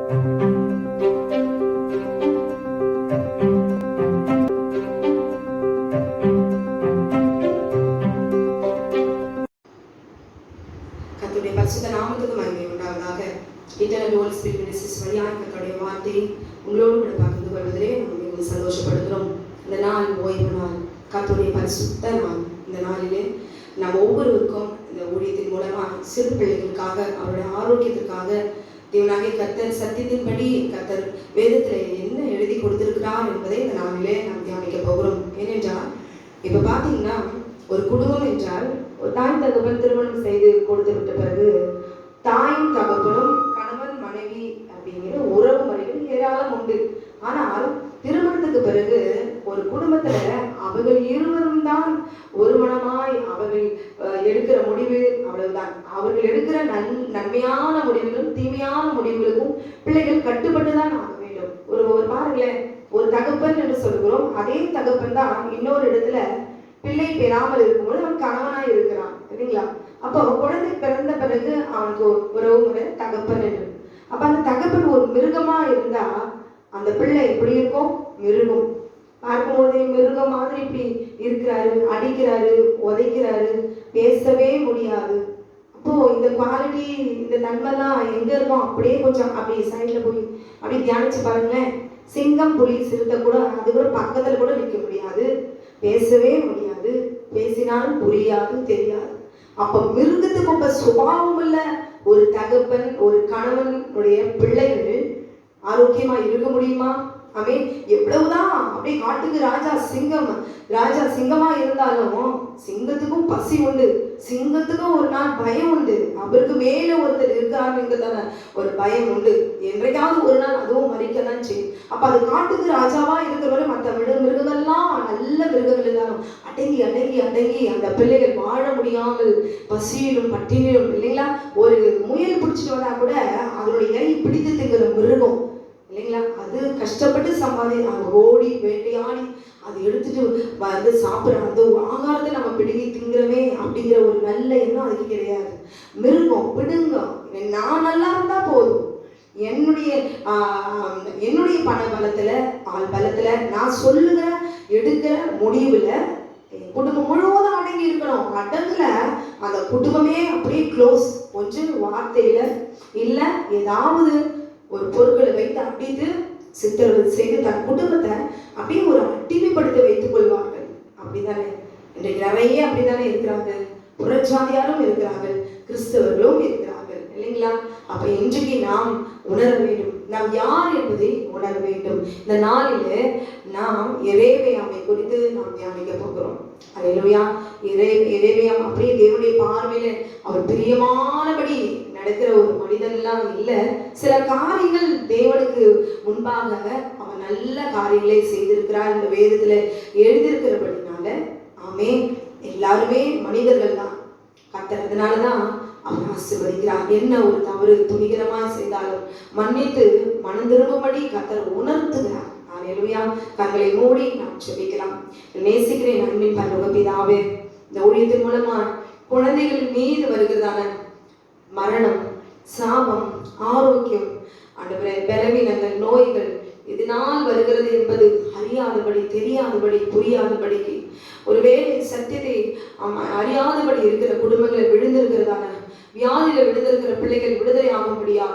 கர்த்தருடைய பரிசுத்த நாமத்துக்கு மகிமை உண்டாவதாக. இன்டர்னல் ஹோலி ஸ்பிரிட் மினிஸ்ட்ரிஸ் வழியாக கர்த்தருடைய வார்த்தையை உங்களோடு கூட பகிர்ந்து கொள்வதிலே நாம் மிகவும் சந்தோஷப்படுகிறோம். இந்த நாள் ஓய்வு நாள், கர்த்தருடைய பரிசுத்த நாள். இந்த நாளிலே நாம் ஒவ்வொருவருக்கும் இந்த ஊழியத்தின் மூலமாக சிறு பிள்ளைகளுக்காக, அவருடைய ஆரோக்கியத்திற்காக தேவனாகிய கர்த்தர் சத்தியத்தின்படி கர்த்தர் வேதத்தில் என்ன எழுதி கொடுத்திருக்கிறார் என்பதை இந்த நாளிலே நாம் தியானிக்க போகிறோம். ஏனென்றால் இப்போ பார்த்தீங்கன்னா, ஒரு குடும்பம் என்றால் ஒரு தாய் தகப்பன் திருமணம் செய்து கொடுத்து விட்ட பிறகு தாயும் தகப்பனும் கணவன் மனைவி அப்படிங்கிற உறவு முறைகள் ஏராளம் உண்டு. ஆனால் திருமணத்துக்கு பிறகு ஒரு குடும்பத்துல அவர்கள் இருவரும் தான் ஒரு மனமாய் அவர்கள் எடுக்கிற முடிவு அவ்வளவுதான். அவர்கள் எடுக்கிற நன்மையான முடிவுகளும் தீமையான முடிவுகளுக்கும் பிள்ளைகள் கட்டுப்பட்டு தான் ஆக வேண்டும். ஒரு பாருங்களேன், ஒரு தகப்பன் என்று சொல்கிறோம், அதே தகப்பன் தான் இன்னொரு இடத்துல பிள்ளை பெறாமல் இருக்கும்போது அவன் கணவனாய் இருக்கிறான் இல்லைங்களா? அப்போ குழந்தை பிறந்த பிறகு அவனுக்கு உறவு முறை தகப்பன் என்று. அப்ப அந்த தகப்பன் ஒரு மிருகமா இருந்தா அந்த பிள்ளை எப்படி இருக்கும்? மிருகம். பார்க்கும்போதே மிருகம் மாதிரி இப்படி இருக்கிறாரு, அடிக்கிறாரு, உதைக்கிறாரு, பேசவே முடியாது. அப்போ இந்த குவாலிட்டி, இந்த தன்மைலாம் எங்க இருக்கும்? அப்படியே கொஞ்சம் அப்படி சைட்ல போய் அப்படி தியானிச்சு பாருங்களேன். சிங்கம், புலி, சிறுத்தை கூட அது கூட பக்கத்துல கூட நிற்க முடியாது, பேசவே முடியாது, பேசினாலும் புரியாது, தெரியாது. அப்ப மிருகத்துக்கு ரொம்ப சுபாவம் இல்ல ஒரு தகப்பன், ஒரு கணவனுடைய பிள்ளைகள் ஆரோக்கியமா இருக்க முடியுமா? ஆமென். எவ்வளவுதான் அப்படியே காட்டுக்கு ராஜா சிங்கமா இருந்தாலும் சிங்கத்துக்கும் பசி உண்டு, சிங்கத்துக்கும் ஒரு நாள் பயம் உண்டு. அவருக்கு மேல ஒருத்தர் இருக்கிறாருங்கிறதான ஒரு பயம் உண்டு. என்றைக்காவது ஒரு நாள் அதுவும் மறிக்கதான் செய்யும். அப்ப அது காட்டுக்கு ராஜாவா இருக்கிறவரை மற்ற மிருகங்கள்லாம் நல்ல மிருகங்கள் இருந்தாலும் அடங்கி அடங்கி அடங்கி அந்த பிள்ளைகள் வாழ முடியாமல் பசியிலும் பட்டினிலும் இல்லைங்களா? ஒரு முயல் பிடிச்சிட்டு வந்தா கூட அதனுடைய இறை பிடித்து திங்கிற மிருகம் இல்லைங்களா? அது கஷ்டப்பட்டு அவங்க ஓடி வேட்டையாடி அதை எடுத்துட்டு வந்து சாப்பிட்ற அந்த ஆகாரத்தை நம்ம பிடுங்கி திங்கிறமே அப்படிங்கிற ஒரு நல்ல எண்ணம் அதுக்கு கிடையாது. மிருகம் பிடுங்க, நான் நல்லா இருந்தா போதும், என்னுடைய பண பலத்துல ஆள் பலத்துல நான் சொல்லுகிற எடுக்கிற முடிவுல குடும்பம் முழுவதும் அடங்கி இருக்கணும். அடங்குல அந்த குடும்பமே அப்படியே க்ளோஸ். கொஞ்சம் வார்த்தையில இல்ல ஏதாவது ஒரு பொருட்களை வைத்து அப்படிட்டு சித்திரவதை செய்து தன் குடும்பத்தை அப்படியே ஒரு அடிமைப்படுத்த வைத்துக் கொள்வார்கள். அப்படித்தானே இன்றைக்கு நிறைய அப்படித்தானே இருக்கிறாங்க. புறஜாதியாரும் இருக்கிறார்கள், கிறிஸ்தவர்களும் இருக்கிறார்கள் இல்லைங்களா? அப்ப இன்றைக்கு நாம் உணர வேண்டும், நாம் யார் என்பதை உணர வேண்டும். இந்த நாளிலே நாம் எரேமியாவை குறித்து நாம் தியானிக்க போகிறோம். அல்லேலூயா. எரேமியா அப்படியே தேவனுடைய பார்வையில அவர் பிரியமானபடி நடக்கிற ஒரு மனிதன்லாம் இல்லை. சில காரியங்கள் தேவனுக்கு முன்பாக அவன் நல்ல காரியங்களை செய்திருக்கிறார் இந்த வேதத்துல எழுதியிருக்கிறபடினால ஆமே எல்லாருமே மனிதர்கள் தான். கர்த்தர் அதனாலதான் அவன் ஆசீர்வதிக்கிறார். என்ன ஒரு தவறு துணிகரமா செய்தாலும் மன்னித்து மனம் திரும்பும்படி கர்த்தர் உணர்த்துகிறார். அல்லேலூயா. கண்களை மூடி நாம் ஜெபிக்கலாம். நேசிக்கிறேன் அன்பின் பரலோக பிதாவே, இந்த ஊழியத்தின் மூலமா குழந்தைகள் மீது வருகிறதான மரணம், சாபம், ஆரோக்கியம், ஆண்டவரே பலவீனங்கள், நோய்கள் இதனால் வருகிறது என்பது அறியாதபடி, தெரியாதபடி, புரியாதபடிக்கு ஒருவேளை சத்தியத்தை அறியாதபடி இருக்கிற குடும்பங்களை விழுந்திருக்கிறதான வியாதியில விழுந்திருக்கிற பிள்ளைகள் விடுதலை ஆகும்படியா,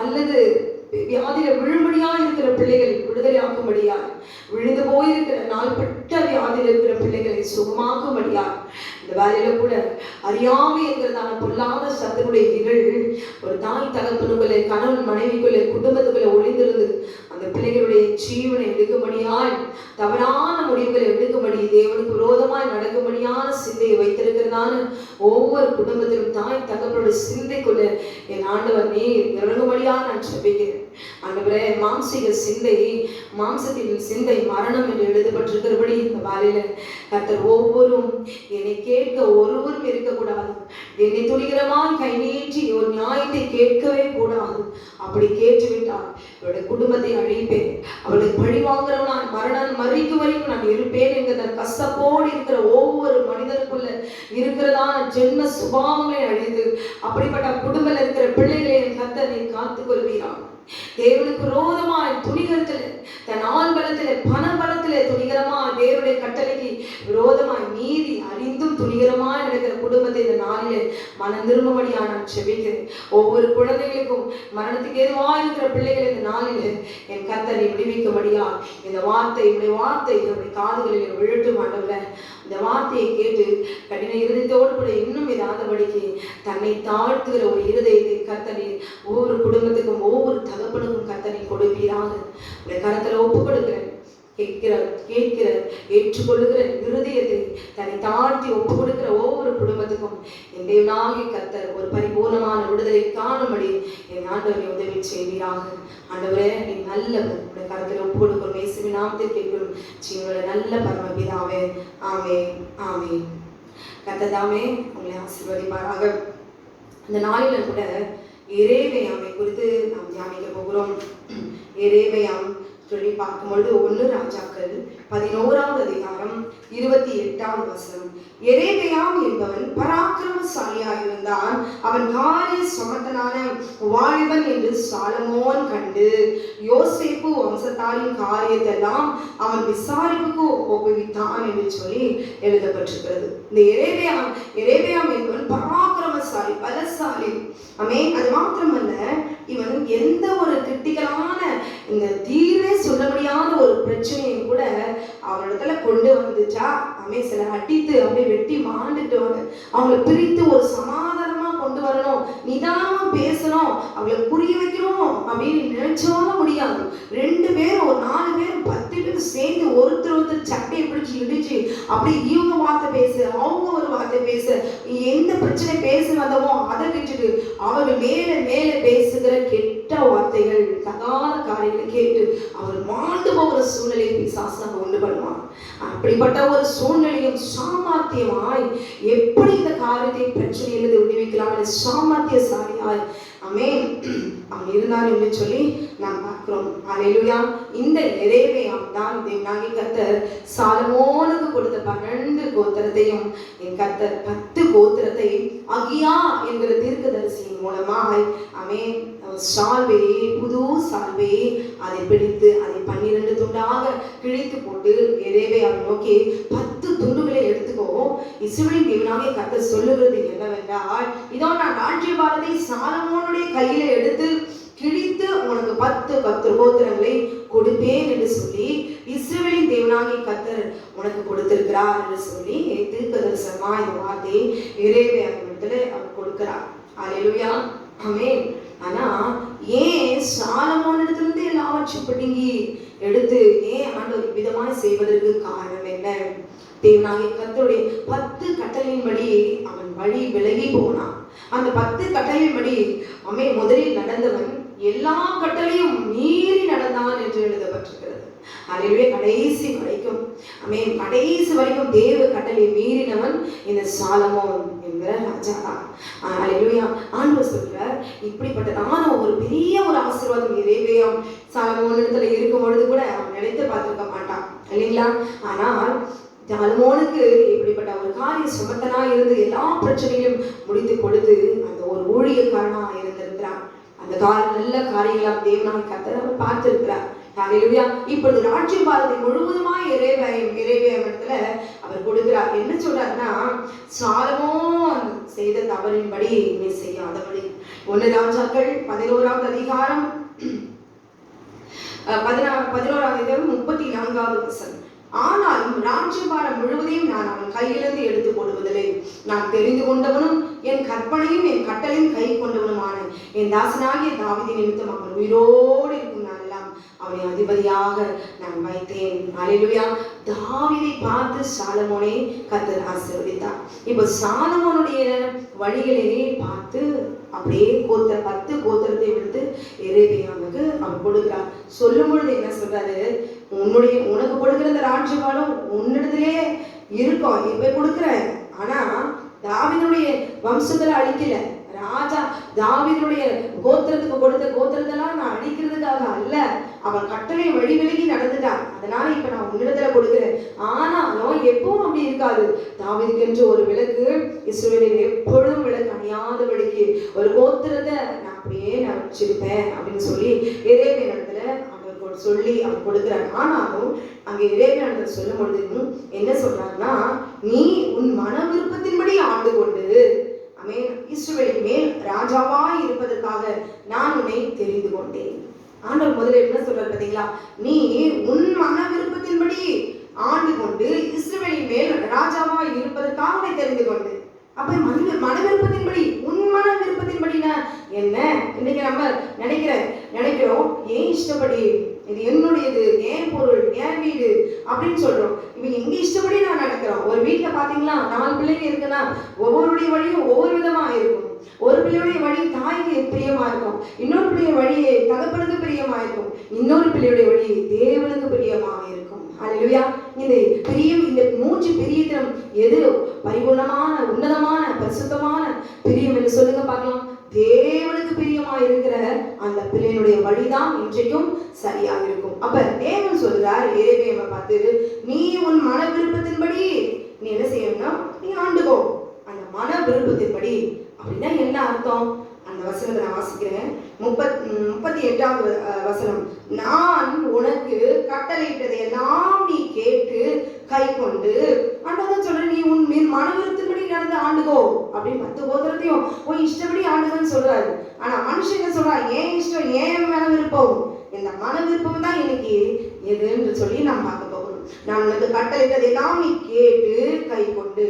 அல்லது வியாதியில விழும்படியா இருக்கிற பிள்ளைகள் விடுதலை ஆகும்படியா, விழுந்து போயிருக்கிற நாள்பட்ட வியாதியில் இருக்கிற பிள்ளைகளை சுகமாக்கும்படியா, இந்த வேலையில கூட அறியாமை என்கிறதான பொல்லாத சத்தனுடைய நிகழ் ஒரு தாய் தகப்பனுக்குள்ளே, கணவன் மனைவிக்குள்ளே, குடும்பத்துக்குள்ளே ஒளிந்திருந்து அந்த பிள்ளைகளுடைய ஜீவனை எடுக்கும்படியால் தவறான முடிவுகளை எடுக்கும்படி தேவனுக்கு விரோதமாய் நடக்கும்படியான சிந்தையை வைத்திருக்கிறதான ஒவ்வொரு குடும்பத்திலும் தாய் தகப்பனுடைய சிந்தைக்குள்ள என் ஆண்டவர் நீர் இறங்கும்படியாக நான் ஜெபிக்கிறேன். ஆண்டவரே, மாம்சீக சிந்தை, மாம்சத்தின் சிந்தை மரணம் என்று எழுதப்பட்டிருக்கிறபடி இந்த வேலையில கர்த்தர் ஒவ்வொரும் என்னை கேட்க ஒருவரும் இருக்கக்கூடாது. என்னை துணிகரமாய் கை நீட்டி ஒரு நியாயத்தை கேட்கவே கூடாது. அப்படி கேட்டுவிட்டால் அவருடைய குடும்பத்தை அழிப்பேன், அவருடைய பழி வாங்குறவன் மரணம் மறிக்கும் வரைக்கும் நான் இருப்பேன் என்கிற கசப்போடு இருக்கிற ஒவ்வொரு மனிதனுக்குள்ள இருக்கிறதான ஜென்ம சுபாவங்களை அழிந்து அப்படிப்பட்ட குடும்பத்தில் இருக்கிற பிள்ளைகளை என் கர்த்தர் நீ காத்து காத்துக் கொள்வீராக. தேவனுக்கு விரோதமாய் துணிகரத்திலே, தன் ஆள் பலத்திலே, பண பலத்திலே துணிகரமாய் தேவனுடைய கட்டளைக்கு விரோதமாய் நீதி அறிந்தும் துணிகரமாய் நடக்கிற குடும்பத்தை இந்த நாளிலே மனம் திரும்பும்படியா நான் செபிக்கிறேன். ஒவ்வொரு குழந்தைகளுக்கும் மரணத்துக்கு ஏதுவா இருக்கிற பிள்ளைகள் இந்த நாளிலே என் கர்த்தரை விடுவிக்கும்படியா இந்த வார்த்தை, என்னுடைய வார்த்தை என்னுடைய காதுகளில் விழட்டும் ஆண்டவரே. இந்த வார்த்தையை கேட்டு கடின இருதயத்தோடு கூட இன்னும் இதாதபடிக்கு தன்னை தாழ்த்துகிற ஒரு இருதயத்தை கர்த்தரை ஒவ்வொரு குடும்பத்துக்கும் ஒவ்வொரு தகப்பனுக்கும் கர்த்தரை கொடுப்பீராக. உடைய கரத்துல ஒப்பு கொடுக்கிறேன். கேட்கிற ஏற்றுக்கொள்ளுகிற இருதயத்தை தன்னை தாழ்த்தி ஒப்பு கொடுக்கிற ஒவ்வொரு குடும்பத்துக்கும் என் தேவனாகிய கர்த்தர் ஒரு பரிபூர்ணமான விடுதலை காணும்படி என் ஆண்டவரை உதவி செய்வீராக. ஆண்டவரே, நீ நல்லவர். உடைய கரத்தில் ஒப்பு கொடுக்கிறோம். இயேசுவின் நாமத்தில் கேட்கிறோம் ஜீவனுடைய நல்ல பரமபிதாவே. ஆமென், ஆமென். கர்த்தர் தாமே உங்களை ஆசீர்வதிப்பாராக. இந்த நாளில கூட எரேமியாவை குறித்து நாம் தியானிக்க போகிறோம். எரேமியாம் சொல்லி பார்க்கும்பொழுது 1 ராஜாக்கள் 11வது அதிகாரம் 28வது வசனம். எரேமியாம் என்பவன் பராக்கிரமசாலியாயிருந்தான். அவன் காரிய சமர்த்தனான வாலிபன் என்று சாலமோன் கண்டு யோசேப்பு வம்சத்தாரின் காரியத்தெல்லாம் அவன் விசாரிப்புக்கு ஒப்புவித்தான் என்று சொல்லி எழுதப்பட்டிருக்கிறது. இந்த எரேமியாம் என்பவன் பராக்கிரமசாலி, பலசாலி. ஆமென். அது மாத்திரமல்ல, இவன் எந்த ஒரு கிரிட்டிக்கலான இந்த தீர்வே சொல்ல முடியாத ஒரு பிரச்சனையும் கூட அவனிடத்துல கொண்டு வந்துச்சா, சில அடித்து அப்படியே வெட்டி மாண்டுட்டு அவங்களை பிரித்து ஒரு சமாதானமா கொண்டு வரணும், நிதானமா பேசணும், அவங்களை புரிய வைக்கணும் அப்படின்னு நினைச்சாலும் முடியாது. 2 பேரும் ஒரு 4 பேரும் 10 பேர் சேர்ந்து ஒருத்தர் சட்டையை பிடிச்சி இடிச்சு அப்படி இவங்க வார்த்தை பேச, அவங்க ஒரு வார்த்தை பேச, எந்த பிரச்சனை பேச வந்தமோ அதை வச்சுட்டு அவர்கள் மேல மேல பேசுகிற கெட்ட வார்த்தைகள், தகாத காரியங்களை கேட்டு அவர் மாண்டு போகிற சூழ்நிலையை பிசாசு உண்டு பண்ணுவான். அப்படிப்பட்ட ஒரு சூழ்நிலையும் சாமர்த்தியமாய் எப்படி இந்த காரியத்தை பிரச்சனையிலிருந்து விடுவிக்கலாம் சாமர்த்தியசாலியாய் ஆமென் அவன் இருந்தான் என்று சொல்லி நாம் பார்க்கிறோம். அல்லேலூயா. இந்த எரேமியாம் தான் தேவனாகிய கர்த்தர் சாலமோனுக்கு கொடுத்த 12 கோத்திரத்தையும் என் கர்த்தர் 10 கோத்திரத்தை அகியா என்கிற தீர்க்கதரிசியின் மூலமாய் ஆமென் சால்வையை, புது சால்வையை அதை பிடித்து அதை 12 துண்டாக கிழித்து போட்டு எரேமியாவை நோக்கி 10 துண்டுகளை எடுத்துக்கோ. இஸ்ரவேலின் தேவனாகிய கர்த்தர் சொல்லுகிறது என்னவென்றால், இதோ நான் ராஜ்யபாரத்தை சாலமோனுடைய கையில எடுத்து கிழித்து உனக்கு 10 கோத்திரங்களை கொடுப்பேன் என்று சொல்லி இஸ்ரவேலின் தேவனாகிய கர்த்தர் உனக்கு கொடுத்திருக்கிறார் என்று சொல்லி தீர்க்கதரிசனமா இந்த வார்த்தையை எரேமியாவிடத்துல அவர் கொடுக்கிறார். அல்லேலூயா. ஆமென். ஆனா ஏன் சாலமோனிடத்திலிருந்து எல்லாவற்றையும் பிடுங்கி எடுத்து ஏன் ஆண்டவர் விதமாய் செய்வதற்கு காரணம் என்ன? தேவனாகிய கர்த்தருடைய 10 கட்டளையின்படி அவன் வழி விலகி போனான். அந்த 10 கட்டளையின்படி அவன் முதலில் நடந்தவன் எல்லா கட்டளையும் மீறி நடந்தான் என்று எழுதப்பட்டிருக்கிறது. அல்லேலூயா. கடைசி வரைக்கும் தேவ கட்டளை மீறினவன் இந்த சாலமோன் என்கிற ராஜா. அல்லேலூயா. ஆண்டவர் சொல்றார், இப்படிப்பட்டதான ஒரு பெரிய ஒரு ஆசீர்வாதம் எரேமியாம் சாலமோன் இடத்துல இருக்கும் பொழுது கூட அவன் நினைத்து பார்த்திருக்க மாட்டான் இல்லைங்களா? ஆனால் சாலமோனுக்கு இப்படிப்பட்ட ஒரு காரிய சுமத்தனா இருந்து எல்லா பிரச்சனைகளையும் முடித்து கொடுத்து அந்த ஒரு ஊழியக்காரனா இருந்திருக்கிறான். அந்த நல்ல காரியங்களாம் தேவனாகிய கர்த்தர் அவர் பார்த்திருக்கிறார். அல்லேலூயா. இப்பொழுது ராஜ்யபாரத்தை முழுவதுமாய் எரேமியாவிடத்துல அவர் கொடுக்கிறார். என்ன சொல்றாருன்னா, சாலமோன் செய்த தவறின்படி நீ செய்யாதபடி. 1 ராஜாக்கள் 11வது அதிகாரம் 34வது வசனம். ஆனாலும் ராஜ்யபாரம் முழுவதையும் நான் அவன் கையிலிருந்து எடுத்து போடுவதில்லை. நான் தெரிந்து கொண்டவனும் என் கற்பனையும் என் கட்டளையும் கை கொண்டவனுமான என் தாசனாகிய தாவீது நிமித்தம் அவன் உயிரோடு இருக்கும் நாளெல்லாம் அவனை அதிபதியாக நான் வைத்தேன். அல்லேலூயா. தாவீதை பார்த்து சாலமோனை கர்த்தர் ஆசீர்வதித்தார். இப்போ சாலமோனுடைய வழிகளிலே பார்த்து அப்படியே 10 கோத்திரத்தை விடுத்து எரேமியாவுக்கு அவர் கொடுக்கிறார். சொல்லும் பொழுது என்ன சொல்றாரு, உனக்கு கொடுக்கிற இந்த ராஜ்யபாரம் உன்னிடத்திலே இருக்கும், இப்ப கொடுக்கிறேன். ஆனா தாவீதுடைய வம்சத்துல அழிக்கல, ராஜா தாவீதுடைய கோத்திரத்துக்கு கொடுத்த கோத்திரத்தெல்லாம் நான் அழிக்கிறதுக்காக அல்ல, அவன் கட்டளை வழி விலகி நடந்துட்டான், அதனால இப்ப நான் உன்னிடத்துல கொடுக்கிறேன். ஆனாலும் எப்பவும் அப்படி இருக்காது. தாவீதுக்கு என்று ஒரு விளக்கு, இஸ்ரவேலில் எப்பொழுதும் விளக்கு அணியாதபடிக்கு ஒரு கோத்திரத்தை நான் அப்படியே நான் வச்சிருப்பேன் அப்படின்னு சொல்லி எரேமியா இடத்துல அவர் சொல்லி அவர் கொடுக்கிறார். ஆனாலும் அங்க எரேமியா இடத்துல சொல்லும் பொழுது என்ன சொல்றாருன்னா, நீ உன் மன விருப்பத்தின்படி ஆண்டு கொண்டு இஸ்ரவேலின் மேல் ராஜாவாய் இருப்பதற்காக நான் உன்னை தெரிந்து கொண்டேன். ஆண்டவர் முதல்ல என்ன சொல்றாரு பாத்தீங்களா, நீ உன் மன விருப்பத்தின்படி ஆண்டு கொண்டு இஸ்ரவேலின் மேல் ராஜாவாய் இருப்பதற்காக தெரிந்து கொண்டு. அப்ப மன விருப்பத்தின்படி, உன் மன விருப்பத்தின்படினா என்ன? இன்னைக்கு நம்ம நினைக்கிறோம் ஏன் இஷ்டப்படி, இது என்னுடையது, ஏன் பொருள், ஏன் வீடு அப்படின்னு சொல்றோம். இவங்க எங்க இஷ்டப்படி நான் நடக்கிறோம். ஒரு வீட்டுல பாத்தீங்களா 4 பிள்ளைங்க இருக்குன்னா ஒவ்வொருடைய வழியும் ஒவ்வொரு விதமா இருக்கும். ஒரு பிள்ளையுடைய வழி தாய்க்கு பிரியமா இருக்கும், இன்னொரு பிள்ளைய வழி தகப்பனுக்கு பிரியமா இருக்கும், இன்னொரு பிள்ளையுடைய வழி தேவனுக்கு பிரியமா இருக்கும். அல்லேலூயா. இந்த பிரியம், இந்த 3 பிரியத்திலும் எது பரிபூர்ணமான உன்னதமான பரிசுத்தமான பிரியம் என்று சொல்லுங்க பார்க்கலாம். தேவனுக்கு பிரியமா இருக்கிற அந்த பிள்ளையினுடைய வழிதான் இன்றைக்கும் சரியா இருக்கும். அப்ப தேவன் சொல்றார் எரேமியாவை பார்த்து, நீ உன் மன விருப்பத்தின்படி நீ என்ன செய்யணும்னா நீ ஆண்டுகோ. அந்த மன விருப்பத்தின்படி அப்படின்னா என்ன அர்த்தம்? அந்த வசனத்தை நான் வாசிக்கிறேன். 38வது வசனம். நான் உனக்கு கட்டளையிட்டதை எல்லாம் நீ கேட்டு கை கொண்டு, ஆண்டவன் சொல்ற நீ உன் மன விருப்பத்தின்படி நடந்து ஆண்டுகோ அப்படின்னு 10 கோத்திரத்தையும் உன் இஷ்டப்படி ஆண்டுகன்னு சொல்றாரு. ஆனா மனுஷன் என்ன சொல்றா, ஏன் இஷ்டம், ஏன் மன விருப்பம், இந்த மன விருப்பம் தான் எனக்கு எதுன்னு சொல்லி நாம் பார்க்க போகிறோம். நான் உனக்கு கட்டளையிட்டதை எல்லாம் நீ கேட்டு கை கொண்டு.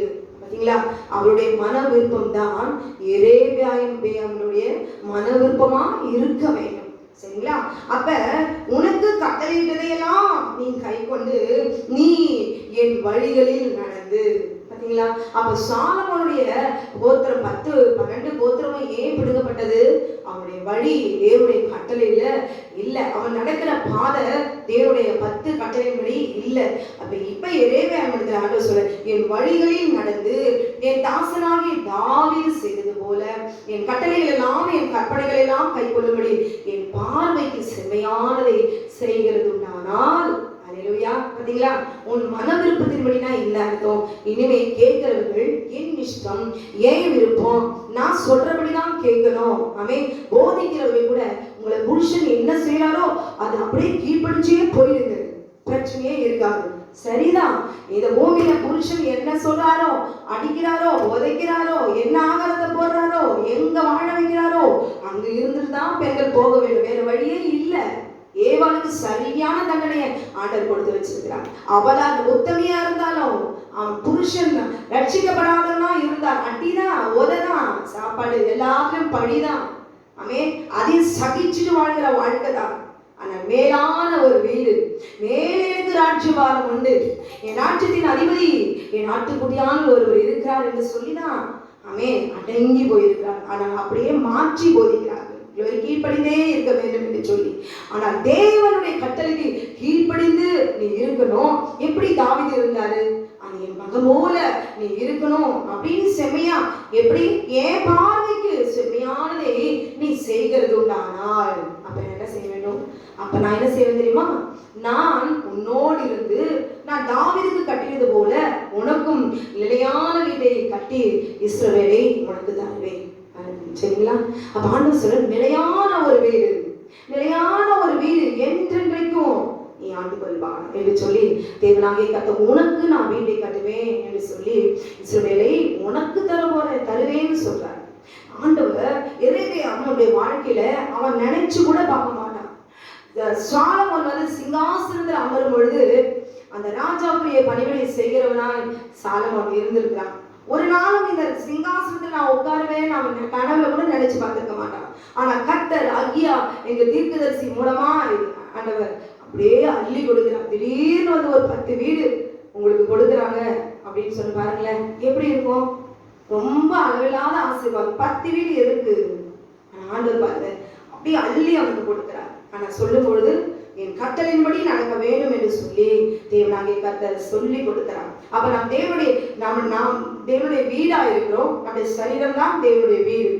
அவருடைய மன விருப்பம் தான் எரேமியாவினுடைய மன விருப்பமா இருக்க வேண்டும். சரிங்களா? அப்ப உனக்கு கட்டளையிட்டதையெல்லாம் நீ கை கொண்டு நீ என் வழிகளில் நடந்து. பாத்தீங்களா? அப்ப சாலமோனுடைய கோத்திரம் 10-12 கோத்திரமும் ஏன் பிடுங்கப்பட்டது? அவனுடைய வழி தேவனுடைய கட்டளையில இல்ல, அவன் நடக்கிற பாதை தேவனுடைய 10 கட்டளையின்படி இல்ல. இப்ப எரேமியா ஆண்டவர் சொல்ற, என் வழிகளில் நடந்து என் தாசனாகிய தாவீது செய்தது போல என் கட்டளைகள் எல்லாம் என் கற்பனைகள் எல்லாம் கை கொள்ளும்படி என் பார்வைக்கு செம்மையானதை செய்கிறதுனால். அல்லேலூயா. பாத்தீங்களா? உன் மன விருப்பத்தின்படினா இல்ல அர்த்தம். இனிமே கேட்கிறவர்கள் என் இஷ்டம், ஏன் விருப்பம், நான் சொல்றபடிதான் கேட்கணும். போதிக்கிறவர்கள் கூட உங்களை புருஷன் என்ன செய்யறாரோ அது அப்படியே கீழ்ப்படிச்சே போயிடுங்க, பிரச்சனையே இருக்காது. சரிதான், இந்த பூமியில புருஷன் என்ன சொல்றாரோ, அடிக்கிறாரோ, உதைக்கிறாரோ, என்ன ஆகாரத்தை போடுறாரோ, எங்க வாழ வைக்கிறாரோ அங்க இருந்துட்டு தான் பெண்கள் போக வேண்டும், வேற வழியே இல்ல. ஏவாளுக்கு சரியான தண்டனையை ஆண்டவர் கொடுத்து வச்சிருக்கிறார். அவளா உத்தமியா இருந்தாலும் அவன் புருஷன் ரட்சிக்கப்படாதவனா இருந்தான், அட்டிதான், உததான், சாப்பாடு எல்லாத்திலும் பழிதான். அதையும் சகிச்சுட்டு வாழ்கிற வாழ்க்கை தான். ஆனா மேலான ஒரு வீடு, மேலே எனக்கு ராஜ்யபாரம் உண்டு, என் ராஜ்யத்தின் அதிபதி என் நாட்டுக்குடியான ஒருவர் இருக்கிறார் என்று சொல்லிதான் அடங்கி போயிருக்கிறார். ஆனால் அப்படியே மாற்றி போதிக்கிறார்கள், கீழ்ப்படிந்தே இருக்க வேண்டும் என்று சொல்லி. ஆனால் தேவனுடைய கட்டளைக்கு கீழ்ப்படிந்து நீ இருக்கணும். எப்படி தாவீது இருந்தாரு? என் மகன் போல நீ இருக்கணும் அப்படின்னு செம்மையா, எப்படி என் பார்வைக்கு செம்மையானதை நீ செய்கிறது உண்டானால் அப்ப என்ன செய்ய வேண்டும்? அப்ப நான் என்ன செய்வேன் தெரியுமா? நான் உன்னோடு இருந்து நான் தாவீதுக்கு கட்டியது போல உனக்கும் நிலையான வீட்டை கட்டி இஸ்ரவேலை உனக்கு தருவேன். சரிங்களா? அப்ப ஆண்டவர் சொல்ற, நிலையான ஒரு வீடு, நிலையான ஒரு வீடு என்றென்றைக்கும் நீ ஆண்டு கொள்வான் என்று சொல்லி தேவனாகிய கர்த்தர் உனக்கு நான் வீட்டை கட்டுவேன் என்று சொல்லி இஸ்ரவேலை உனக்கு தருவேன்னு சொல்றார். ஆண்டவர் எரேமியா அவனுடைய வாழ்க்கையில அவன் நினைச்சு கூட பார்க்க மாட்டான். சாலமோன் வந்து சிங்காசனத்தில் அமரும் பொழுது அந்த ராஜாவுடைய பணிவிடை செய்கிறவனாய் சாலமோன் இருந்திருக்கிறான். ஒரு நாளும் இந்த சிங்காசனத்தில் நான் உட்காருவேன் அவன் கனவுல கூட நினைச்சு பார்த்திருக்க மாட்டான். ஆனா கர்த்தர் அகியா எங்க தீர்க்கதரிசி மூலமா ஆண்டவர் அப்படியே அள்ளி கொடுக்கிறான். திடீர்னு வந்து ஒரு 10 வீடு உங்களுக்கு கொடுக்குறாங்க அப்படின்னு சொல்லி பாருங்களேன், எப்படி இருக்கும்? ரொம்ப அளவில்லாத ஆசீர்வாதம். 10 வீடு எதுக்கு? ஆண்டவர் பாருங்க அப்படியே அள்ளி அவனுக்கு கொடுக்கிறார். ஆனா சொல்லும் பொழுது என் கட்டளையின்படி நடக்க வேண்டும் என்று சொல்லி தேவனாகிய கர்த்தர் சொல்லி கொடுக்கிறார். அப்ப நாம் தேவனுடைய வீடா இருக்கிறோம். நம்முடைய சரீரம் தான் தேவனுடைய வீடு.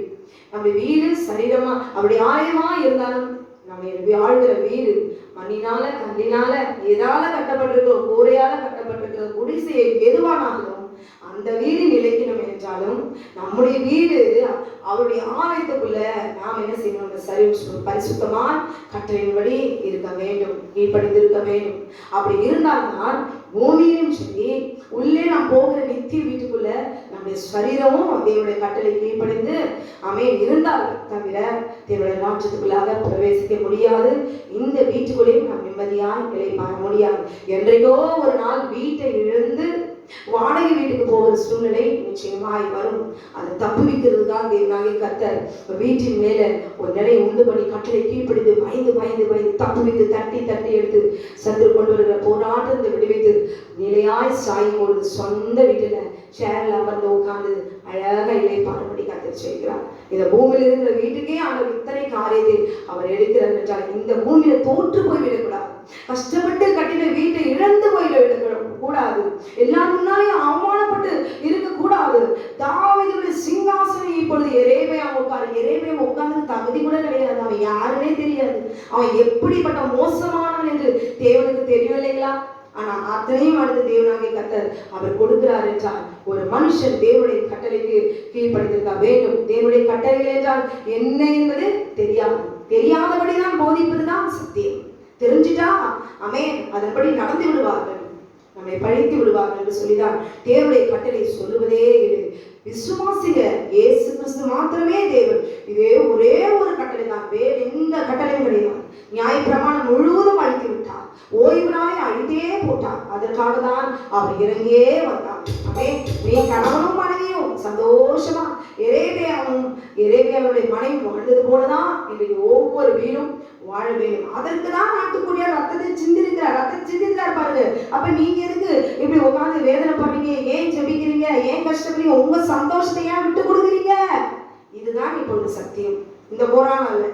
நம்முடைய வீடு சரீரமா அப்படி ஆலயமா இருந்தாலும் நம்ம வாழ்கிற வீடு மண்ணினால கல்லினால எதால கட்டப்பட்டிருக்கிறோ கூரையால கட்டப்பட்டிருக்கிற குடிசையை எதுவானாலும் அந்த வீடு நிலைக்கணும் என்றாலும் நம்முடைய வீடு அவருடைய ஆலயத்துக்குள்ள நாம் என்ன செய்யணும்? பரிசுத்தமான கட்டளையின்படி இருக்க வேண்டும், கீழ்ப்படிந்திருக்க வேண்டும். அப்படி இருந்தால்தான் பூமியிலும் சரி உள்ளே நாம் போகிற நித்திய வீட்டுக்குள்ள நம்முடைய சரீரமும் தேவனுடைய கட்டளை கீழ்ப்படிந்து இருந்தால் தவிர தேவனுடைய ராஜ்யத்துக்குள்ளாக பிரவேசிக்க முடியாது. இந்த வீட்டுக்குள்ளேயும் நாம் நிம்மதியாய் இளைப்பாற முடியாது. என்றைக்கோ ஒரு நாள் வீட்டை இழந்து வாடகை வீட்டுக்கு போகிற சூழ்நிலை நிச்சயமாய் வரும். அதை தப்புவிக்கிறது தான் தேவனாகிய கர்த்தர் வீட்டின் மேல ஒரு நிலை உண்டு பண்ணி கட்டளை கீழ்ப்படிந்து பயந்து தப்புவித்து தட்டி எடுத்து சத்துரு கொண்டு வருகிற போராட்டத்தை விடுவித்து நிலையாய் சாயும் பொழுது சொந்த வீட்டுல சேர்ல அமர்ந்து உட்கார்ந்து அழகா இளைப்பாறும்படி கர்த்தர் செய்கிறார். இந்த பூமியில இருக்கிற வீட்டுக்கே ஆண்டவர் இத்தனை காரியத்தை அவர் எடுக்கிறார் என்றால் இந்த பூமியில தோற்று போய்விடக்கூடாது. கஷ்டப்பட்டு கட்டின வீட்டை இழந்து போய்விடக்கூடாது. எல்லாரும் முன்னாலேயும் அவமானப்பட்டு இருக்கக்கூடாது. தாவீதுடைய சிங்காசனம் இப்பொழுது எரேமியா உட்கார்ந்து தகுதி கூட கிடையாது. அவன் யாருன்னே தெரியாது. அவன் எப்படிப்பட்ட மோசமானவன் என்று தேவனுக்கு தெரியும் இல்லைங்களா? ஆனா அத்தனையும் அடுத்து தேவனாகிய கர்த்தர் அவர் கொடுக்கிறார் என்றால் ஒரு மனுஷன் தேவனுடைய கட்டளைக்கு கீழ்ப்படிந்திருக்க வேண்டும். தேவனுடைய கட்டளைகள் என்றால் என்ன என்பது தெரியாதபடிதான் போதிப்பதுதான் சத்தியம். தெரிஞ்சுட்டா அதன்படி நடந்து விடுவார்கள், நம்மை பழித்து விடுவார்கள் என்று சொல்லிதான் தேவனுடைய கட்டளை சொல்லுவதே இல்லை. விசுவாசிக இயேசு கிறிஸ்து மாத்திரமே தேவன். இதே ஒரே ஒரு கட்டளை தான், வேறு எந்த கட்டளையும் கிடையாது. நியாயப்பிரமாணம் முழுவதும் அழித்து விட்டார், ஓய்வு நாளை அழித்தே போட்டார். அதற்காக தான் அவர் இறங்கியே வந்தார். நீ கணவனும் மனைவியும் சந்தோஷமா எரேமியாவுடைய மனைவி வாழ்ந்தது போலதான் இன்றைக்கு ஒவ்வொரு வீடும் வாழ வேண்டும். அதற்கு தான் நாட்டுக்குடியார் ரத்தத்தை சிந்திருக்கிறார் பாருங்க. அப்ப நீங்க எதுக்கு இப்படி உட்கார்ந்து வேதனை பண்ணீங்க? ஏன் ஜெபிக்கிறீங்க? ஏன் கஷ்டப்படுறீங்க? உங்க சந்தோஷத்தை ஏன் விட்டு கொடுக்குறீங்க? இதுதான் இப்பொழுது சத்தியம். இந்த போராடல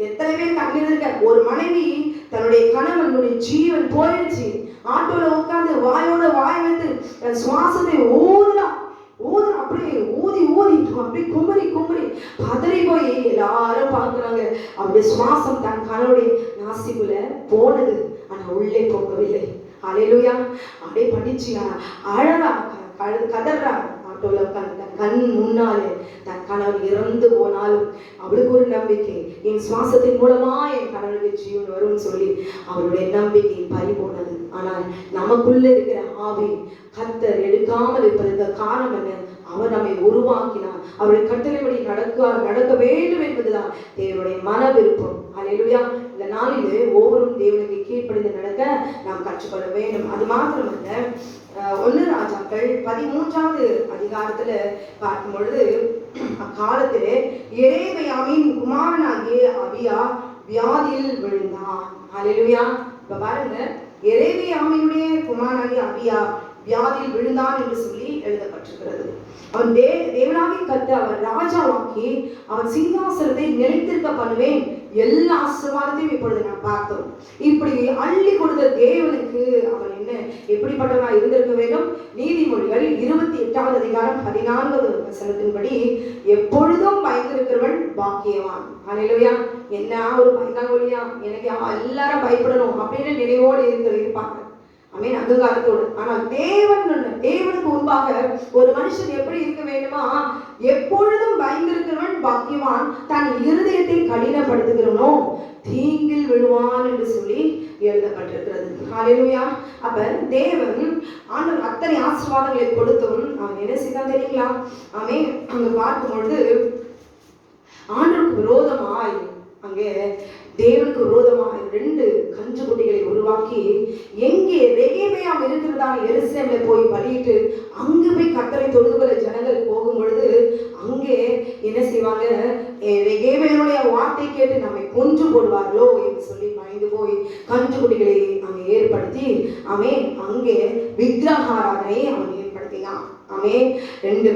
எத்தனை பேர் கண்ணீர் இருக்க? ஒரு மனைவி தன்னுடைய கணவனுடைய ஜீவன் போயிடுச்சு, ஆட்டோல உட்கார்ந்து வாயோட வாய் வைத்து சுவாசத்தை அப்படியே ஊதி அப்படியே குமரி பதறி போய் எல்லாரும் பார்க்கிறாங்க. அவருடைய சுவாசம் தன் கணவனுடைய நாசிக்குள்ள போனது, ஆனா உள்ளே போகவில்லை. அல்லேலூயா. அப்படியே படிச்சு அழறா, கதறா. ஆட்டோல உட்கார்ந்து தன் கண் முன்னாலே தன் கணவன் இறந்து போனாலும் அவளுக்கு ஒரு நம்பிக்கை, என் சுவாசத்தின் மூலமா என் கணவனுக்கு ஜீவன் வரும்னு சொல்லி அவருடைய நம்பிக்கை பறி போனது. ஆனால் நமக்குள்ள இருக்கிற ஆவி கர்த்தர் எடுக்காமல் இருப்பதற்கு காரணம் என்ன? அவர் நம்மை உருவாக்கினார். அவருடைய கட்டளைப்படி நடக்க வேண்டும் என்பதுதான் தேவனுடைய மன விருப்பம். அல்லேலூயா. இந்த நாளிலே ஒவ்வொருவரும் தேவனுக்கு கீழ்ப்படிந்து நடக்க நாம் கற்றுக்கொள்ள வேண்டும். அது மாத்திரமல்ல, 1 ராஜாக்கள் 13வது அதிகாரத்துல பார்க்கும் பொழுது அக்காலத்திலே எரேமியாவின் குமாரனாகிய அபியா வியாதியில் விழுந்தான். அல்லேலூயா. இப்ப பாருங்க, எரேமியாவினுடைய குமாரனாகிய அபியா வியாதியில் விழுந்தான் என்று சொல்லி எழுதப்பட்டிருக்கிறது. அவன் தேவனாகிய கர்த்தர் அவர் ராஜாவாக்கி அவன் சிங்காசனத்தை நிலைத்திருக்க பண்ணுவேன். எல்லா ஆசீர்வாதத்தையும் இப்பொழுது நான் பார்த்தோம். இப்படி அள்ளி கொடுத்த தேவனுக்கு அவன் என்ன எப்படிப்பட்டவனா இருந்திருக்க வேண்டும்? நீதிமொழிகள் 28வது அதிகாரம் 14வது வசனத்தின்படி எப்பொழுதும் பயந்திருக்கிறவன் பாக்கியவான். அல்லேலூயா. என்ன ஒரு பயந்தாங்கொழியா, எனக்கு எல்லாரும் பயப்படணும் அப்படின்னு நினைவோடு இருப்பாங்க. அங்ககாரத்தோடு. ஆனால் தேவனுக்கு முன்பாக ஒரு மனுஷன் எப்படி இருக்க வேண்டுமா? எப்பொழுதும் பயந்திருக்கிறவன் பாக்கியவான், தன் இருதயத்தை கடினப்படுத்துகிறவனோ தீங்கில் விழுவான் என்று சொல்லி எழுதப்பட்டிருக்கிறது. அல்லேலூயா. அப்ப தேவன் ஆண்டவர் அத்தனை ஆசீர்வாதங்களை கொடுத்தும் அவன் என்ன செய்தான் தெரியுங்களா? அங்க பார்க்கும் பொழுது ஆண்டவருக்கு விரோதமாய் அங்கே தேவனுக்கு விரோதமாக 2 கன்று குட்டிகளை உருவாக்கி எங்கே ரெகேமியாம் இருக்கிறதான எருசலேம்ல போய் பலியிட்டு அங்கு போய் கர்த்தரை தொழுது கொள்ள ஜனங்கள் போகும் பொழுது அங்கே என்ன செய்வாங்க? ரெகேமியாவுடைய வார்த்தை கேட்டு நம்மை கொன்று போடுவார்களோ என்று சொல்லி பயந்து போய் கன்று குட்டிகளை அங்கே ஏற்படுத்தி அங்கே விக்கிரகாராதனை அவன் ஏற்படுத்தினான். ஆமே 2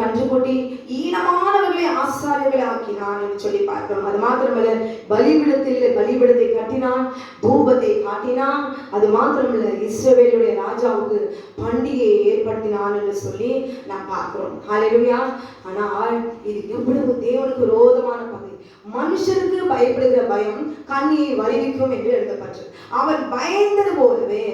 கன்றுக்குட்டி ஈனமானவர்களை ஆசாரியர்களை ஆக்கினான் என்று சொல்லி பார்க்கிறோம். அது மாத்திரமல்ல, பலிபீடத்தை கட்டினான், தூபத்தை காட்டினான். அது மாத்திரமல்ல, இஸ்ரவேலுடைய ராஜாவுக்கு பண்டிகையை ஏற்படுத்தினான் என்று சொல்லி நாம் பார்க்கிறோம். ஹல்லேலூயா. ஆனால் இது எவ்வளவு தேவனுக்கு விரோதமான பகை. மனுஷருக்கு பயப்படுகிற பயம் கண்ணியை வருவிக்கும் என்று எழுதப்பட்டது. அவன் பயந்தது போலவே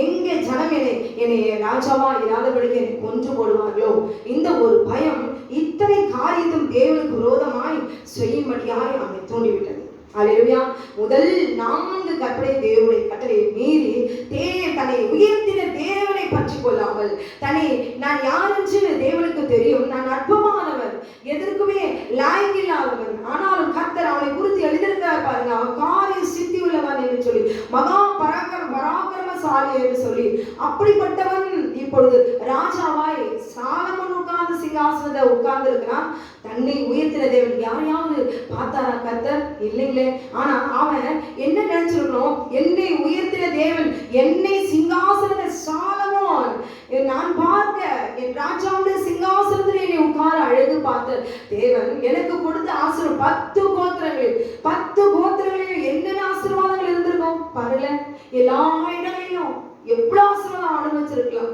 எங்க ஜனம் என்னை ராஜாவா இராதபடிக்கு என்னை கொன்று போடுவார்களோ, இந்த ஒரு பயம் இத்தனை காரியத்தும் தேவனுக்கு விரோதமாய் செய்யும்படியாய் அவனை தூண்டிவிட்டது. அல்லேலூயா. முதல் 4 கட்டளை தேவனுடைய கட்டளையை மீறி தன்னை உயர்த்தின தேவனை பற்றி கொள்ளாமல், நான் யார் என்று தேவனுக்கு தெரியும், நான் அற்பமானவன், எதற்குமே லாயக்கில்லாதவன், ஆனாலும் கர்த்தர் அவனை குறித்து எழுதியிருக்கிறார் பாருங்க, அவன் காரிய சித்தி உள்ளவன் என்று சொல்லி, மகா பராக்கிரமசாலி என்று சொல்லி, அப்படிப்பட்டவன் இப்பொழுது ராஜாவாய் சாலமோன் உட்கார்ந்து சிங்காசனத்தை உட்கார்ந்து இருக்கிறான். தன்னை உயர்த்தின தேவன் யாரையாவது பார்த்தாரா கர்த்தர்? இல்லைங்களே. ஆனா அவன் என்ன நினைச்சிருக்கணும், என்னை உயர்த்தின தேவன், என்னை சிங்காசனத்தை சாலமோன் நான் பார்க்க, என் ராஜாவுடைய சிங்காசனத்தில் என்னை உட்கார அழகு பார்த்த தேவன் எனக்கு கொடுத்த ஆசீர்வாதம் 10 கோத்திரங்களில் என்னென்ன ஆசீர்வாதங்கள் இருந்திருக்கும் பாருங்க. எல்லா இடங்களிலும் எவ்வளவு ஆசீர்வாதம் அனுபவிச்சிருக்கலாம்.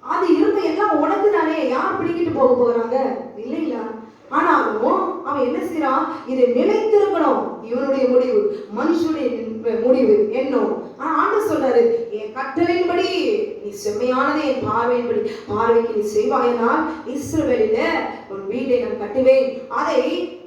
அது இருந்த எல்லாம் உனக்கு தானே, யார் பிடிக்கிட்டு போகிறாங்க? இல்லைங்களா? ஆனாலும் அவன் என்ன செய்யறான், இதை நிலைத்திருக்கணும். இவனுடைய முடிவு, மனுஷனுடைய முடிவு என்னும். ஆண்டவர் சொல்றாரு, என் கட்டளையின்படி நீ செம்மையானதை என் பார்வைக்கு நீ செய்வாயினால் இஸ்ரவேலில உன் வீட்டை நான் கட்டுவேன், அதை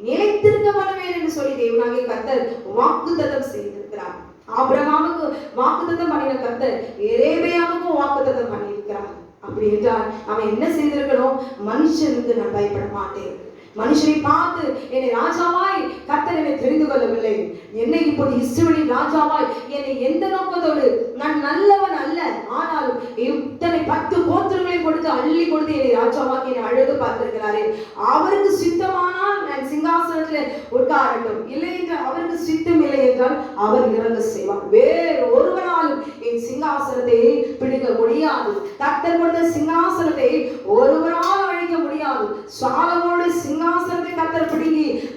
நிலைத்திருக்க பண்ணுவேன் என்று சொல்லி தேவனாகிய கர்த்தர் வாக்குத்தத்தம் செய்திருக்கிறார். ஆபிரகாமுக்கு வாக்குத்தத்தம் பண்ணின கர்த்தர் எரேமியாவுக்கும் வாக்குத்தத்தம் பண்ணியிருக்கிறார். அப்படி என்றால் அவன் என்ன செய்திருக்கணும், மனுஷனுக்கு நான் பயப்பட மாட்டேன், மனுஷனை பார்த்து என்னை ராஜாவாய் கர்த்தர் என்னை தெரிந்து கொள்ளவில்லை, என்னை இப்போது இஸ்ரவேலின் ராஜாவாய் என்னை எந்த நோக்கத்தோடு, நான் நல்லவன் அல்ல, ஆனாலும் இத்தனை 10 கோத்திரங்களையும் கொடுத்து அள்ளி கொடுத்து என்னை ராஜாவாக்கி என்னை அழகு பார்த்திருக்கிறாரே, அவருக்கு சித்தமானால் நான் சிங்காசனத்தில் உட்காரட்டும், இல்லை என்றால் அவருக்கு சித்தம் இல்லை என்றால் அவர் இறங்க செய்வார். வேறு ஒருவனாலும் என் சிங்காசனத்தை பிடிக்க முடியாது. கர்த்தர் கொடுத்த சிங்காசனத்தை ஒருவரால் அழிக்க முடியாது. சாலமோனுடைய சிங்காசனத்தை கர்த்தர்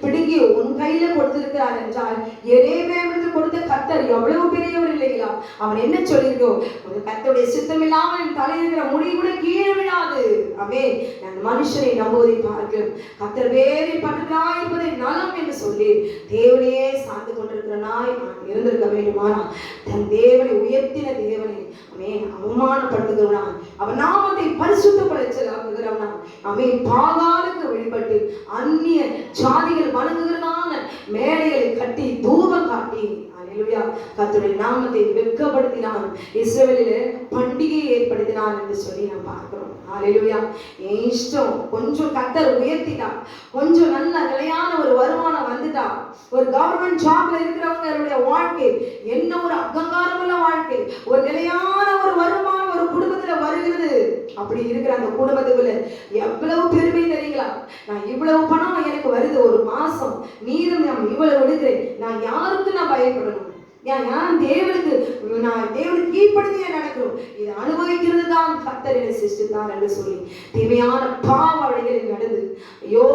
பிடுங்கி உன் கையில கொடுத்திருக்கிறார் என்றால் எரேமியாவுக்கு கொடுத்த கர்த்தர் எவ்வளவு பெரியவர் இல்லைங்களா? அவன் என்ன சொல்லியிருக்கோம், கர்த்தருடைய சித்தம் இல்லாமல் என் தலையில் இருக்கிற முடி கூட கீழே விழாது. நான் மனுஷனை நம்புவதை பார்க்கிறேன், கர்த்தர் வேறே பட்டுகிறாய் இருப்பதை நலம் என்று சொல்லி தேவனையே சார்ந்து கொண்டிருக்கிற நாய் நான் இருந்திருக்க வேண்டுமானா, தன் தேவனை உயர்த்தின தேவனை அவமானப்படுத்துகிறவனா, அவன் நாமத்தை பரிசுத்தப்படுத்துகிறவனா, பாகாலுக்கு வெளிப்பட்டு அந்நிய ஜாதிகள் வணங்குகிறதான மேடைகளை கட்டி தூபம் காட்டி கர்த்தருடைய நாமத்தை வெட்கப்படுத்தினான், இஸ்ரவேலிலே பண்டிகையை ஏற்படுத்தினான் என்று சொல்லி நாம் பார்க்கிறோம். ஹல்லேலூயா. என் இஷ்டம், கொஞ்சம் கர்த்தர் உயர்த்திட்டான், கொஞ்சம் நல்ல நிலையான ஒரு வருமானம் வந்துட்டா, ஒரு கவர்மெண்ட் ஜாப்ல இருக்கிறவங்களுடைய வாழ்க்கை என்ன ஒரு அகங்காரமுள்ள வாழ்க்கை, ஒரு நிலையான ஒரு வருமானம் ஒரு குடும்பத்துல வருகிறது. அப்படி இருக்கிற அந்த குடும்பத்துக்குள்ள எவ்வளவு பெருமை தெரியுங்களா? நான் இவ்வளவு பணம் எனக்கு வருது ஒரு மாசம், மீதம் நான் இவ்வளவு எடுக்கிறேன், நான் யாருக்கு நான் பயப்படணும்? தேவனுக்கு கீழ்ப்படுத்தியே நடக்கிறோம். இதை அனுபவிக்கிறது தான் கர்த்தர் என்னை சிருஷ்டித்தார் என்று சொல்லி தீமையான பாவ வழிகளில் நடந்து, ஐயோ